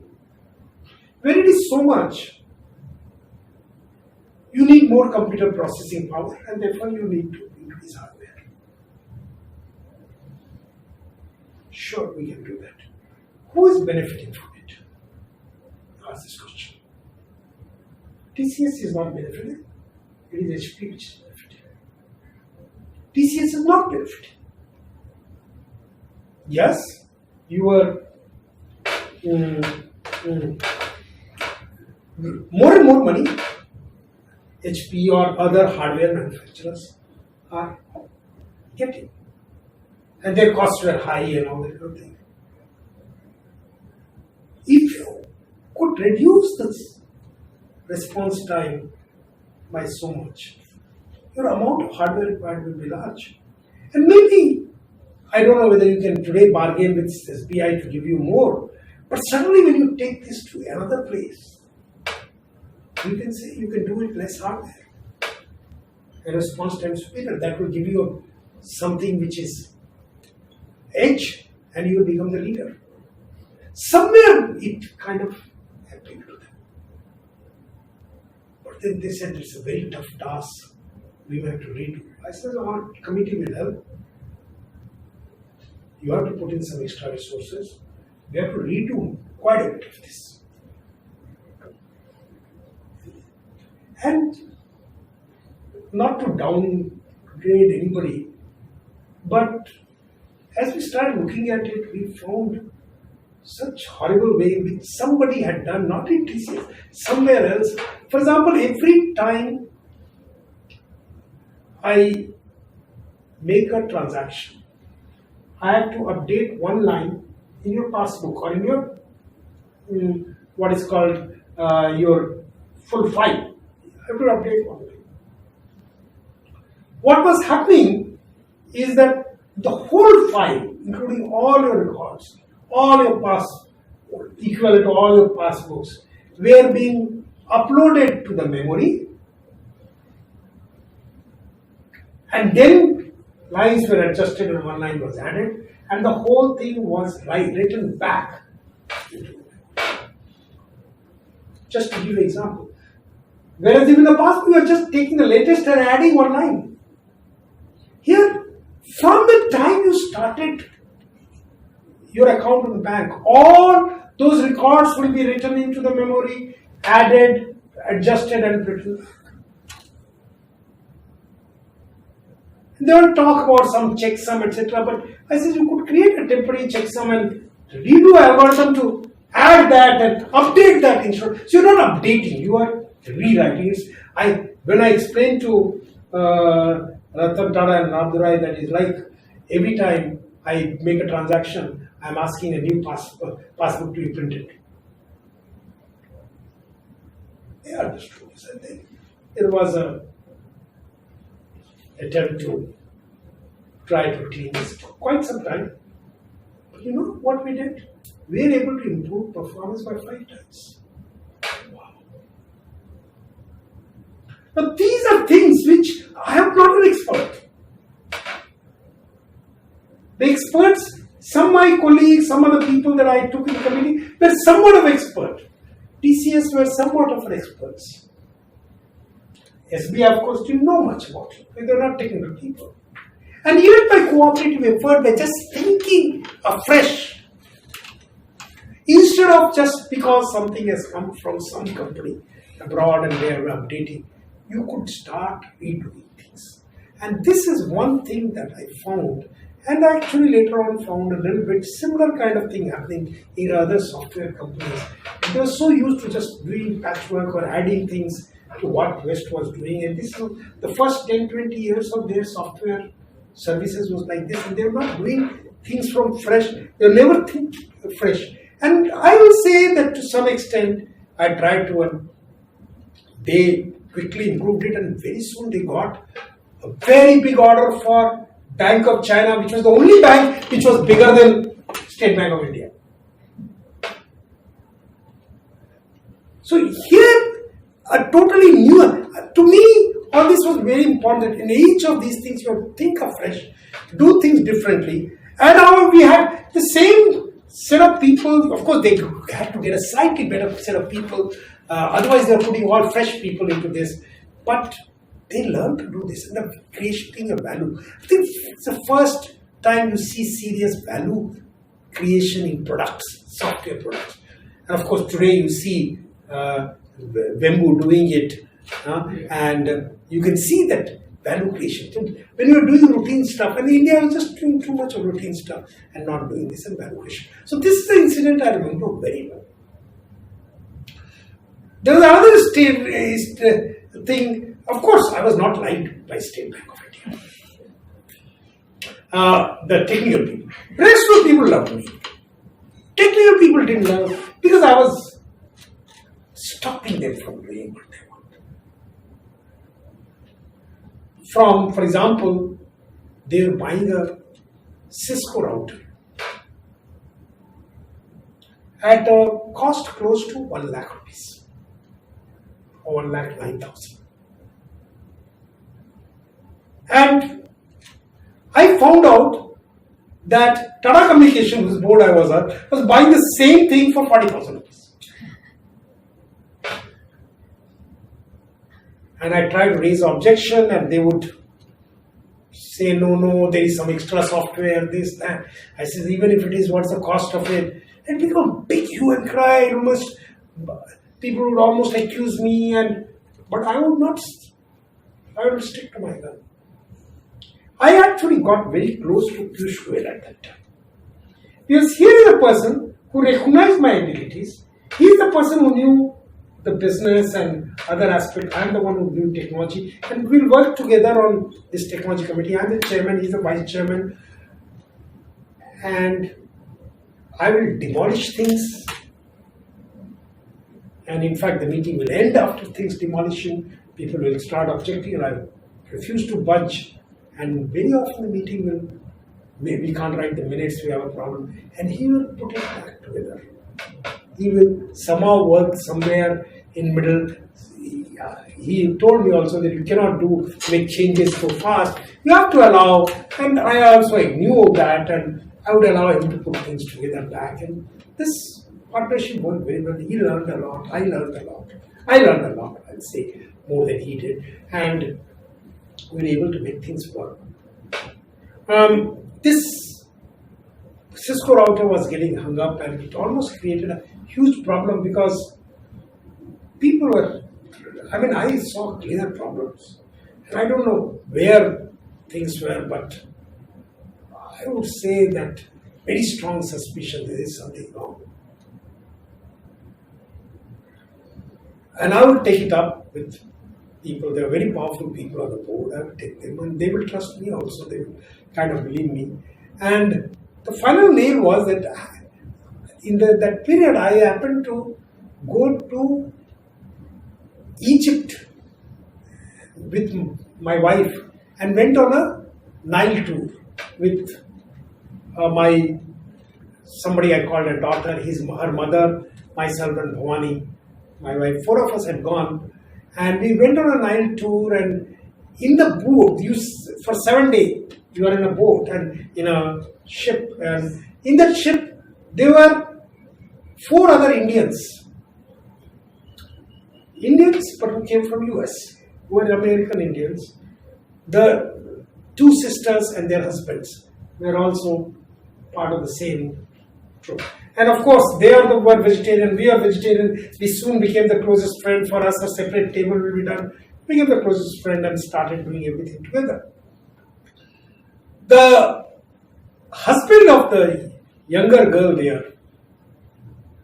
it is so much, You need more computer processing power, and therefore you need to increase hardware. Sure, we can do that. Who is benefiting from it? Ask this question. TCS is not benefiting. It is HP which is benefiting. TCS is not benefiting. Yes, your more and more money HP or other hardware manufacturers are getting. And their costs were high and all that kind of thing. If you could reduce this response time by so much, your amount of hardware required will be large. And maybe, I don't know whether you can today bargain with SBI to give you more, but suddenly when you take this to another place, you can say you can do it less hardware. And response time is bigger. That will give you something which is edge, and you will become the leader. Somewhere it kind of appealed to them. But then they said it's a very tough task. We have to redo. I said our committee will help. You have to put in some extra resources. We have to redo quite a bit of this. And not to downgrade anybody, but as we started looking at it, we found such horrible way which somebody had done, not in TCS, somewhere else. For example, every time I make a transaction, I have to update one line in your passbook or in your what is called your full file. I have to update one line. What was happening is that the whole file, including all your records, all your equivalent to all your passbooks, were being uploaded to the memory, and then lines were adjusted and one line was added, and the whole thing was written back. Just to give you an example. Whereas in the past, we were just taking the latest and adding one line. Here, from the time you started your account in the bank, all those records will be written into the memory, added, adjusted, and written. They will talk about some checksum, etc. But I said you could create a temporary checksum and redo an algorithm to add that and update that instead. So you're not updating, you are rewriting. When I explained to Ratan Tata and Nabdurai that is like every time I make a transaction, I'm asking a new passbook to be printed. They understood. So there was a attempt to try to clean this for quite some time. But you know what we did? We were able to improve performance by 5 times. Wow. Now these are things which I am not an expert. The experts, some my colleagues, some other people that I took in the committee were somewhat of expert. TCS were somewhat of an experts. SBI, of course, didn't know much about it. They were not technical people. And even by cooperative effort, by just thinking afresh, instead of just because something has come from some company abroad and they are updating, you could start redoing things. And this is one thing that I found, and I actually later on found a little bit similar kind of thing happening in other software companies. They were so used to just doing patchwork or adding things to what West was doing, and this was the first 10-20 years of their software services was like this, and they were not doing things from fresh. They never think fresh. And I will say that to some extent I tried to, and they quickly improved it, and very soon they got a very big order for Bank of China, which was the only bank which was bigger than State Bank of India. So here, a totally new, to me, all this was very important. In each of these things, you have to think afresh, do things differently. And now we had the same set of people. Of course, they had to get a slightly better set of people. Otherwise, they are putting all fresh people into this. but they learn to do this and the creating of value. I think it's the first time you see serious value creation in products, software products. And of course, today you see Wembu doing it, and you can see that value creation. So when you're doing routine stuff, and India was just doing too much of routine stuff and not doing this in value creation. So this is the incident I remember very well. There was another thing. Of course, I was not liked by State Bank of India. The technical people. Rest of the people loved me. Technical people didn't love because I was stopping them from doing what they want. For example, they were buying a Cisco router at a cost close to 1 lakh rupees or 1,09,000. And I found out that Tata Communications, whose board I was at, was buying the same thing for 40,000 rupees. And I tried to raise objection and they would say, no, there is some extra software, this, that. I said, even if it is, what's the cost of it? And it became a big hue and cry. People would almost accuse me, but I would not. I would stick to my gun. I actually got very close to Piyush Goyal at that time. Because here is a person who recognized my abilities. He is the person who knew the business and other aspects. I am the one who knew technology. And we'll work together on this technology committee. I am the chairman, he is the vice chairman. And I will demolish things. And in fact, the meeting will end after things demolition. People will start objecting, and I refuse to budge. And very often the meeting will, we can't write the minutes, we have a problem. And he will put it back together. He will somehow work somewhere in middle. He told me also that you cannot make changes so fast. You have to allow, and I also knew that, and I would allow him to put things together back. And this partnership worked very well. He learned a lot. I learned a lot. I'd say, more than he did. And we were able to make things work. This Cisco router was getting hung up, and it almost created a huge problem because people were, I saw clear problems. And I don't know where things were, but I would say that very strong suspicion there is something wrong. And I would take it up with people. They are very powerful people on the board. I will take them, and they will trust me also. They will kind of believe me. And the final nail was that in that period, I happened to go to Egypt with my wife and went on a Nile tour with somebody I called a daughter, her mother, myself, and Bhavani, my wife. 4 of us had gone. And we went on a Nile tour, and in the boat, for 7 days, you are in a boat and in a ship. And in that ship, there were 4 other Indians. But who came from US, who were American Indians. The 2 sisters and their husbands were also part of the same troop. And of course, they are the one vegetarian, we are vegetarian. We soon became the closest friend. For us, a separate table will be done. We became the closest friend and started doing everything together. The husband of the younger girl there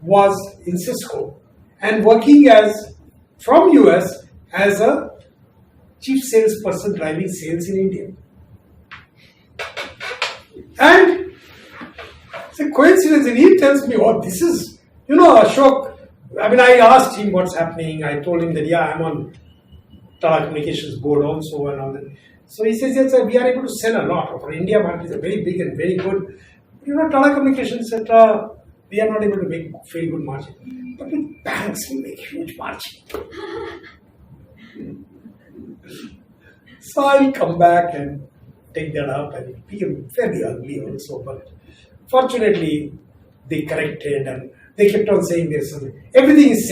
was in Cisco and working from US as a chief salesperson driving sales in India. And it's a coincidence, and he tells me, this is, Ashok. I asked him what's happening. I told him that, I'm on Tata Communications board also and all that. So he says, yes, we are able to sell a lot. Our India market is very big and very good. Tata Communications, etc., we are not able to make very good margin. But with banks, we make huge margin. So I'll come back and take that up, and it became very ugly also. But fortunately, they corrected, and they kept on saying everything is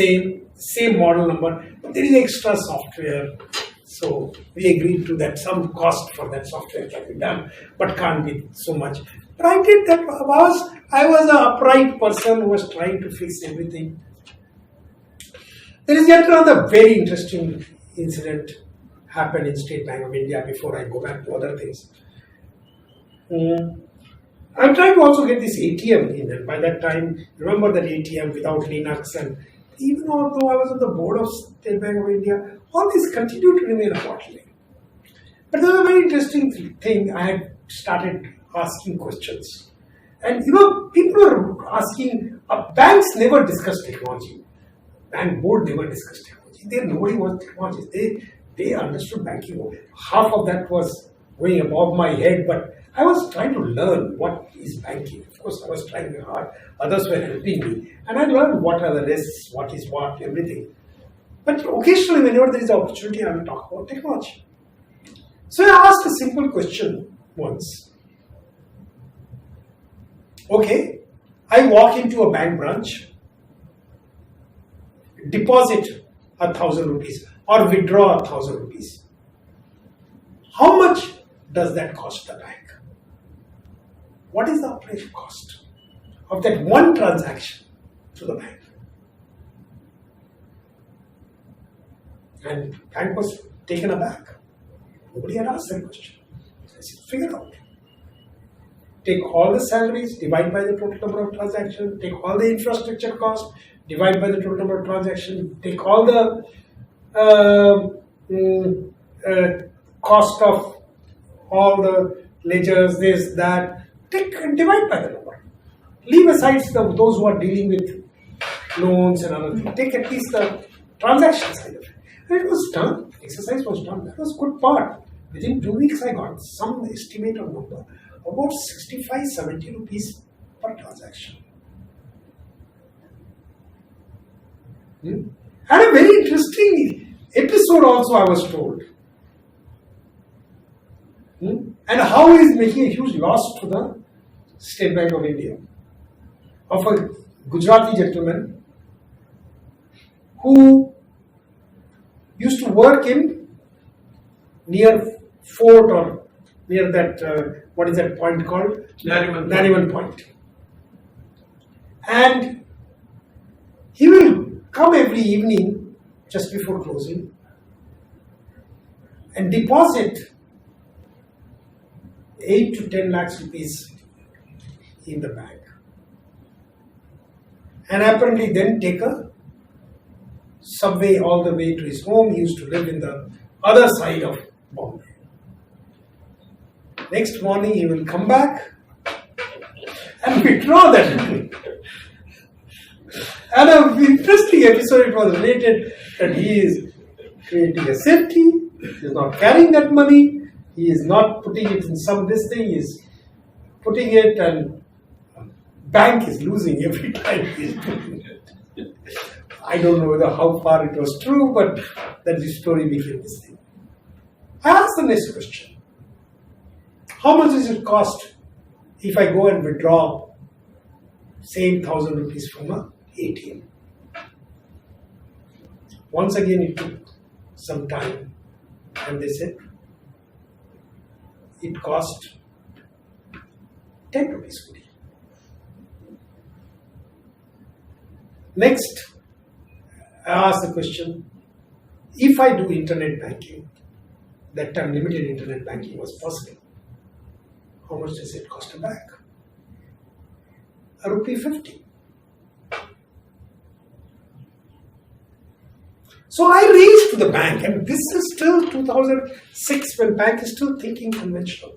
same model number, but there is extra software. So we agreed to that some cost for that software can be done, but can't be so much. But I did that. I was an upright person who was trying to fix everything. There is yet another very interesting incident happened in State Bank of India before I go back to other things. I'm trying to also get this ATM in, and by that time, remember that ATM without Linux, and even although I was on the board of State Bank of India, all this continued to remain a bottleneck. But there was a very interesting thing. I had started asking questions, and people are asking. Banks never discuss technology. Bank board never discussed technology. Nobody was technologists. They understood banking. Half of that was going above my head, but I was trying to learn what is banking. Of course, I was trying very hard. Others were helping me. And I learned what are the risks, what is what, everything. But occasionally, whenever there is an opportunity, I will talk about technology. So I asked a simple question once. Okay, I walk into a bank branch, deposit 1,000 rupees or withdraw 1,000 rupees. How much does that cost the bank? What is the operation cost of that one transaction to the bank? And bank was taken aback. Nobody had asked that question. So I said, figure out. Take all the salaries, divide by the total number of transactions, take all the infrastructure cost, divide by the total number of transactions, take all the cost of all the ledgers, this, that, take and divide by the number. Leave aside those who are dealing with loans and other things. Take at least the transaction side of it. And it was done. Exercise was done. That was good part. Within 2 weeks, I got some estimate of number. About 65-70 rupees per transaction. And a very interesting episode also I was told. And how he is making a huge loss to the State Bank of India. Of a Gujarati gentleman who used to work in near fort or near that, what is that point called? Nariman Point. And he will come every evening just before closing and deposit 8 to 10 lakhs rupees in the bank. And apparently then take a subway all the way to his home. He used to live in the other side of Bombay. Next morning he will come back and withdraw that money. And an interesting episode, it was related that he is creating a safety, he is not carrying that money, he is not putting it in this thing, he is putting it, and bank is losing every time he is putting it. I don't know how far it was true, but that the story became this thing. I asked the next question. How much does it cost if I go and withdraw same 1,000 rupees from a ATM? Once again it took some time and they said it cost 10 rupees only. Next, I asked the question, if I do internet banking, that time limited internet banking was possible, how much does it cost a bank? ₹50. So I raised to the bank, and this is still 2006 when bank is still thinking conventional.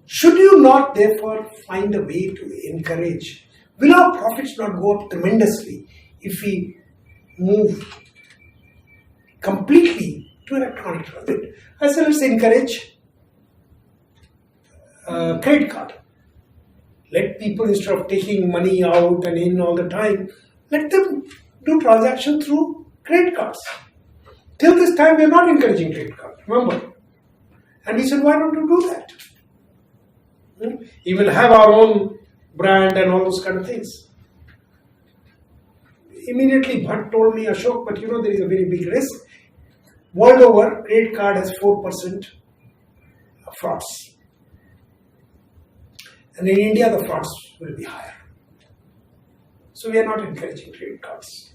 Should you not therefore find a way to encourage? Will our profits not go up tremendously if we move completely to electronic transaction? I said, let's encourage credit card. Let people, instead of taking money out and in all the time, let them do transaction through credit cards. Till this time, we are not encouraging credit card, remember? And we said, why don't you do that? We will have our own brand and all those kind of things. immediately Bhatt told me, Ashok, but there is a very big risk. World over, credit card has 4% frauds. And in India, the frauds will be higher. So we are not encouraging credit cards.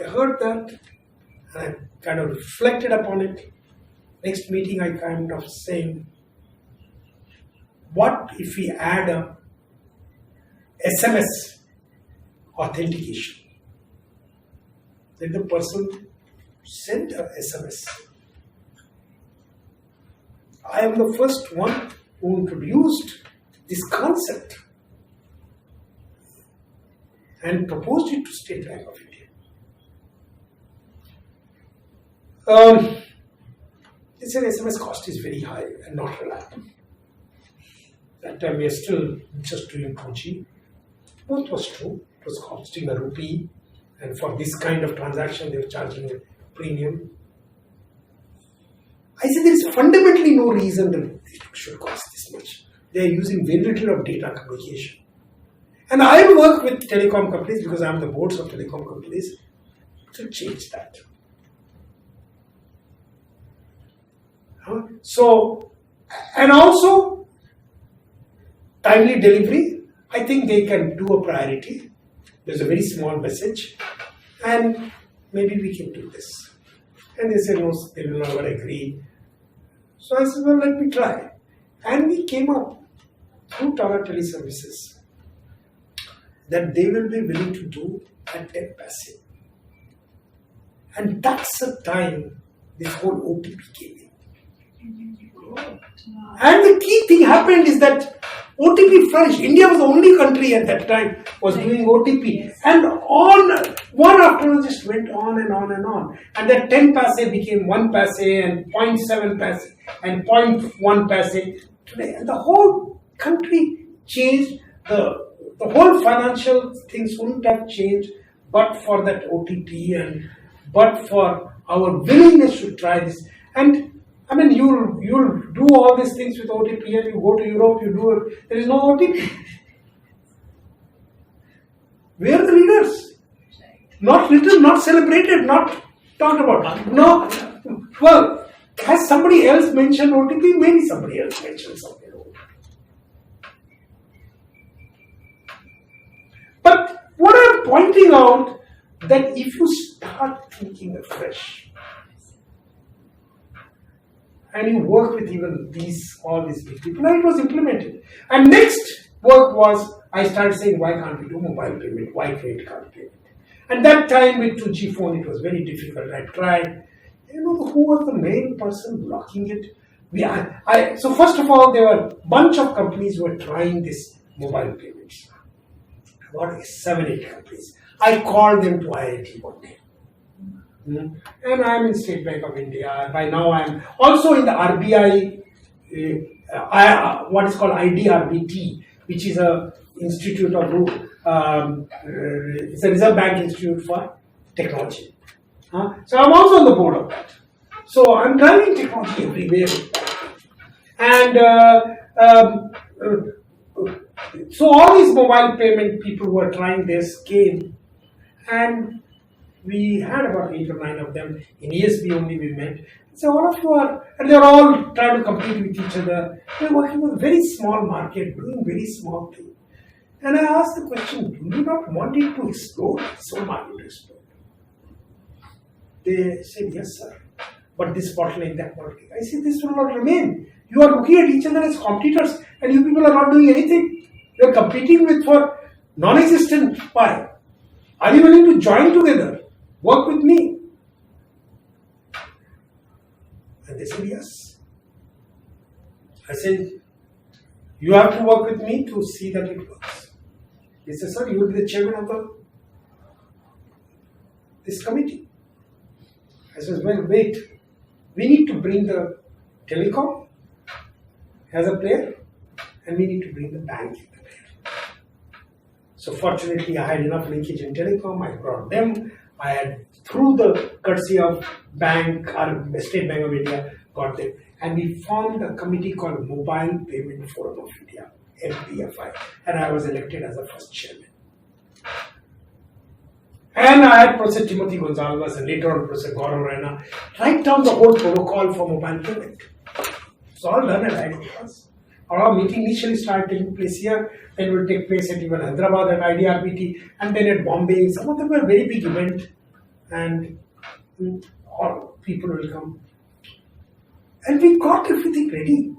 I heard that and I kind of reflected upon it. Next meeting, I kind of saying, what if we add a SMS authentication? Then the person sent a SMS. I am the first one who introduced this concept and proposed it to State Bank of India. They said SMS cost is very high and not reliable. That time we are still just doing 2G. Both was true. It was costing a rupee, and for this kind of transaction they were charging a premium. I said there is fundamentally no reason that it should cost this much. They are using very little of data communication. And I will work with telecom companies because I am the boards of telecom companies to change that. So, and also timely delivery, I think they can do a priority. There's a very small message and maybe we can do this. And they said, no, they will never agree. So I said, well, let me try. And we came up through Tower Teleservices that they will be willing to do at 10 paise. And that's the time this whole OTP came in. And the key thing happened is that OTP flourished. India was the only country at that time was doing OTP. And on one after another just went on and on and on. And that 10 paise became 1 paise and 0.7 paise and 0.1 paise today. And the whole country changed. The whole financial things wouldn't have changed but for that OTP and but for our willingness to try this. And I mean, you'll do all these things with OTP and you go to Europe, you do it. There is no OTP. We are the leaders. Not written, not celebrated, not talked about. No. Well, has somebody else mentioned OTP? Maybe somebody else mentioned something. But what I'm pointing out that if you start thinking afresh, and you work with even all these big people, and it was implemented. And next work was, I started saying, why can't we do mobile payment? Why credit card payment? And that time with 2G phone, it was very difficult. I tried. Who was the main person blocking it? So first of all, there were a bunch of companies who were trying this mobile payments. About 7-8 companies. I called them to IIT one day. And I am in State Bank of India. By now I am also in the RBI, what is called IDRBT, which is a institute of it's a Reserve Bank Institute for Technology. So I'm also on the board of that. So I'm driving technology everywhere. And so all these mobile payment people who are trying this came, and we had about 8 or 9 of them. In ESB only we met. So all of you are, and they're all trying to compete with each other. They're working with a very small market, doing very small things. And I asked the question, do you not want it to explode? So market to explode. They said, yes, sir. But this bottleneck, that bottleneck. I said, this will not remain. You are looking at each other as competitors, and you people are not doing anything. You are competing with for non-existent pie. Are you willing to join together? Work with me. And they said, yes. I said, you have to work with me to see that it works. He said, sir, you will be the chairman of this committee. I said, well, wait. We need to bring the telecom as a player, and we need to bring the bank in the player. So fortunately, I had enough linkage in telecom. I brought them. I had, through the courtesy of bank or State Bank of India, got them. And we formed a committee called Mobile Payment Forum of India, MPFI. And I was elected as the first chairman. And I had Professor Timothy Gonzalez and later on Professor Gaurav Raina write down the whole protocol for mobile payment. It's all done at IDRBT. Our meeting initially started taking place here, then it will take place at even Hyderabad at IDRBT, and then at Bombay. Some of them were very big event, and all people will come. And we got everything ready.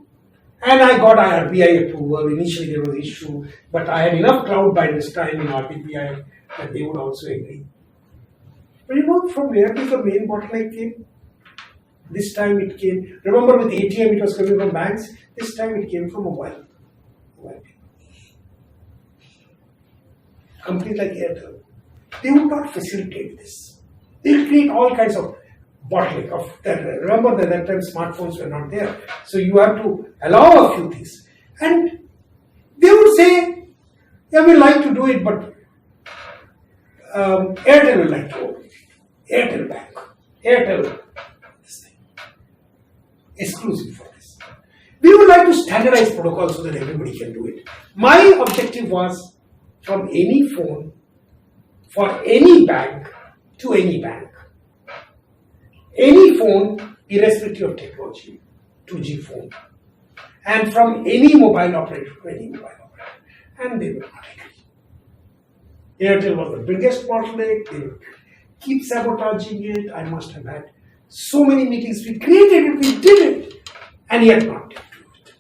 And I got RBI approval. Initially there was issue, but I had enough cloud by this time in RBI that they would also agree. But you know from where did the main bottleneck came? This time it came, remember with ATM it was coming from banks, this time it came from mobile. Companies like Airtel, they would not facilitate this. They will create all kinds of bottleneck of that. Remember that at that time smartphones were not there. So you have to allow a few things. And they would say, yeah, we like to do it, but Airtel will like to open it. Airtel Bank. Airtel, this thing. Exclusive for this. We would like to standardize protocols so that everybody can do it. My objective was from any phone, for any bank, to any bank. Any phone, irrespective of technology, 2G phone. And from any mobile operator to any mobile operator. And they were not agree. Airtel was the biggest bottleneck. They would keep sabotaging it. I must have had so many meetings. We created it, we did it, and yet not did it,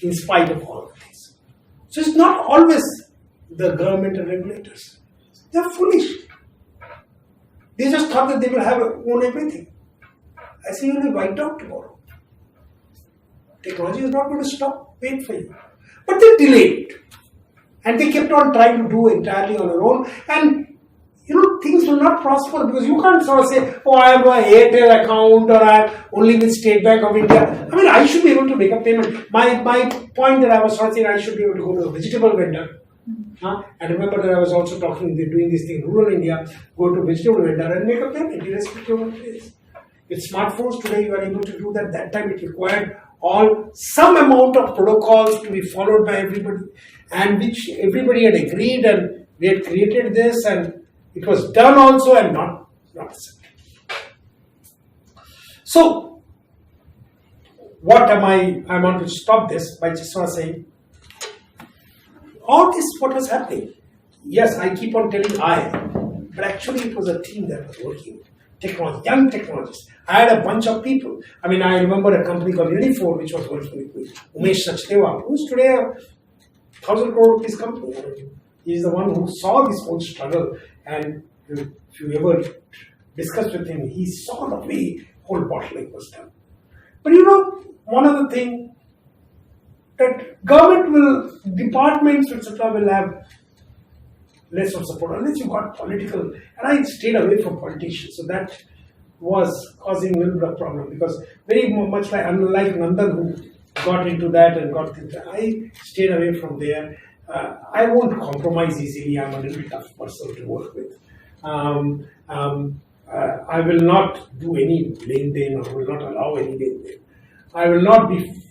in spite of all of this. So it's not always the government and regulators. They're foolish. They just thought that they will own everything. I say you'll be wiped out tomorrow. Technology is not going to stop, wait for you. But they delayed it. And they kept on trying to do entirely on their own. And things will not prosper because you can't sort of say, oh, I have an Airtel account or I'm only with State Bank of India. I mean, I should be able to make a payment. My point that I was sort of saying, I should be able to go to a vegetable vendor. And remember that I was also doing this thing in rural India, go to a vegetable vendor and make a payment irrespective of what it is. With smartphones today, you are able to do that. That time it required some amount of protocols to be followed by everybody, and which everybody had agreed, and we had created this, and it was done also and not accepted. So, what am I want to stop this by just sort of saying, all this what was happening. Yes, I keep on telling but actually it was a team that was working. Technology, young technologists. I had a bunch of people. I mean, I remember a company called Unifor, which was working with me. Umesh Sachdeva, who's today a 1,000 crore rupees company. He's the one who saw this whole struggle. And if you ever discussed with him, he saw the way whole bottleneck was done. But one other thing, that departments, etc., will have less of support unless you got political. And I stayed away from politicians, so that was causing a little bit of problem because very much unlike Nandan who got into that and got things, I stayed away from there. I won't compromise easily. I'm a little tough person to work with. I will not do any blame or will not allow any blame. I will not be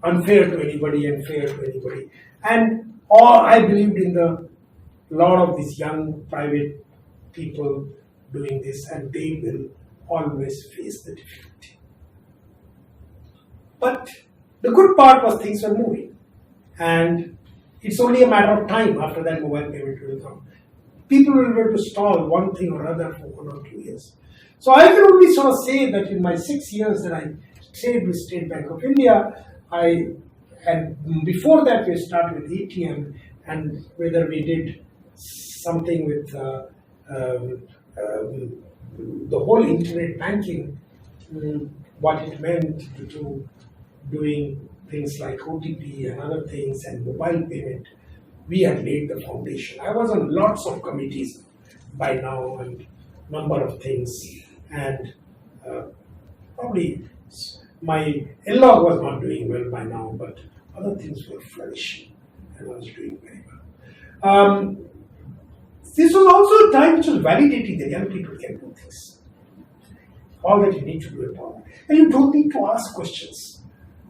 unfair to anybody and fair to anybody. And I believed in the lot of these young private people doing this, and they will always face the difficulty. But the good part was things were moving, and it's only a matter of time after that mobile payment will come. People will be able to stall one thing or other for 1 or 2 years. So I can only sort of say that in my 6 years that I stayed with State Bank of India, and before that we started with ATM, and whether we did something with the whole internet banking, what it meant to doing things like OTP and other things and mobile payment, we had laid the foundation. I was on lots of committees by now and number of things, and probably my in-law was not doing well by now, but other things were flourishing and I was doing very well. This was also a time which was validating that young people can do things. All that you need to do is power. And you don't need to ask questions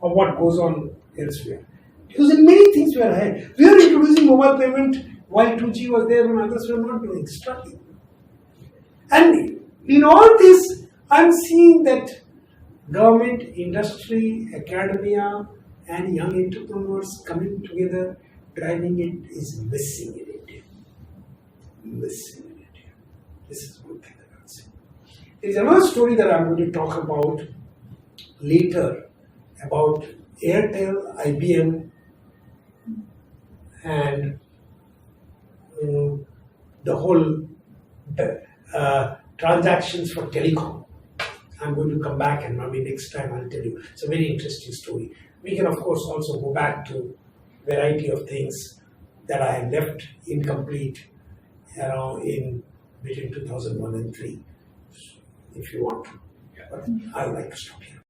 of what goes on elsewhere. Because in many things we are ahead. We are introducing mobile payment while 2G was there when others were not doing, struggling. And in all this, I'm seeing that government, industry, academia, and young entrepreneurs coming together, driving it is missing in India. Missing in India. This is a good thing that I'll say. There is another story that I'm going to talk about later about Airtel, IBM, and the whole transactions for telecom. I'm going to come back and maybe next time I'll tell you. It's a very interesting story. We can of course also go back to variety of things that I had left incomplete in between 2001 and 3 if you want to. But I'd like to stop here.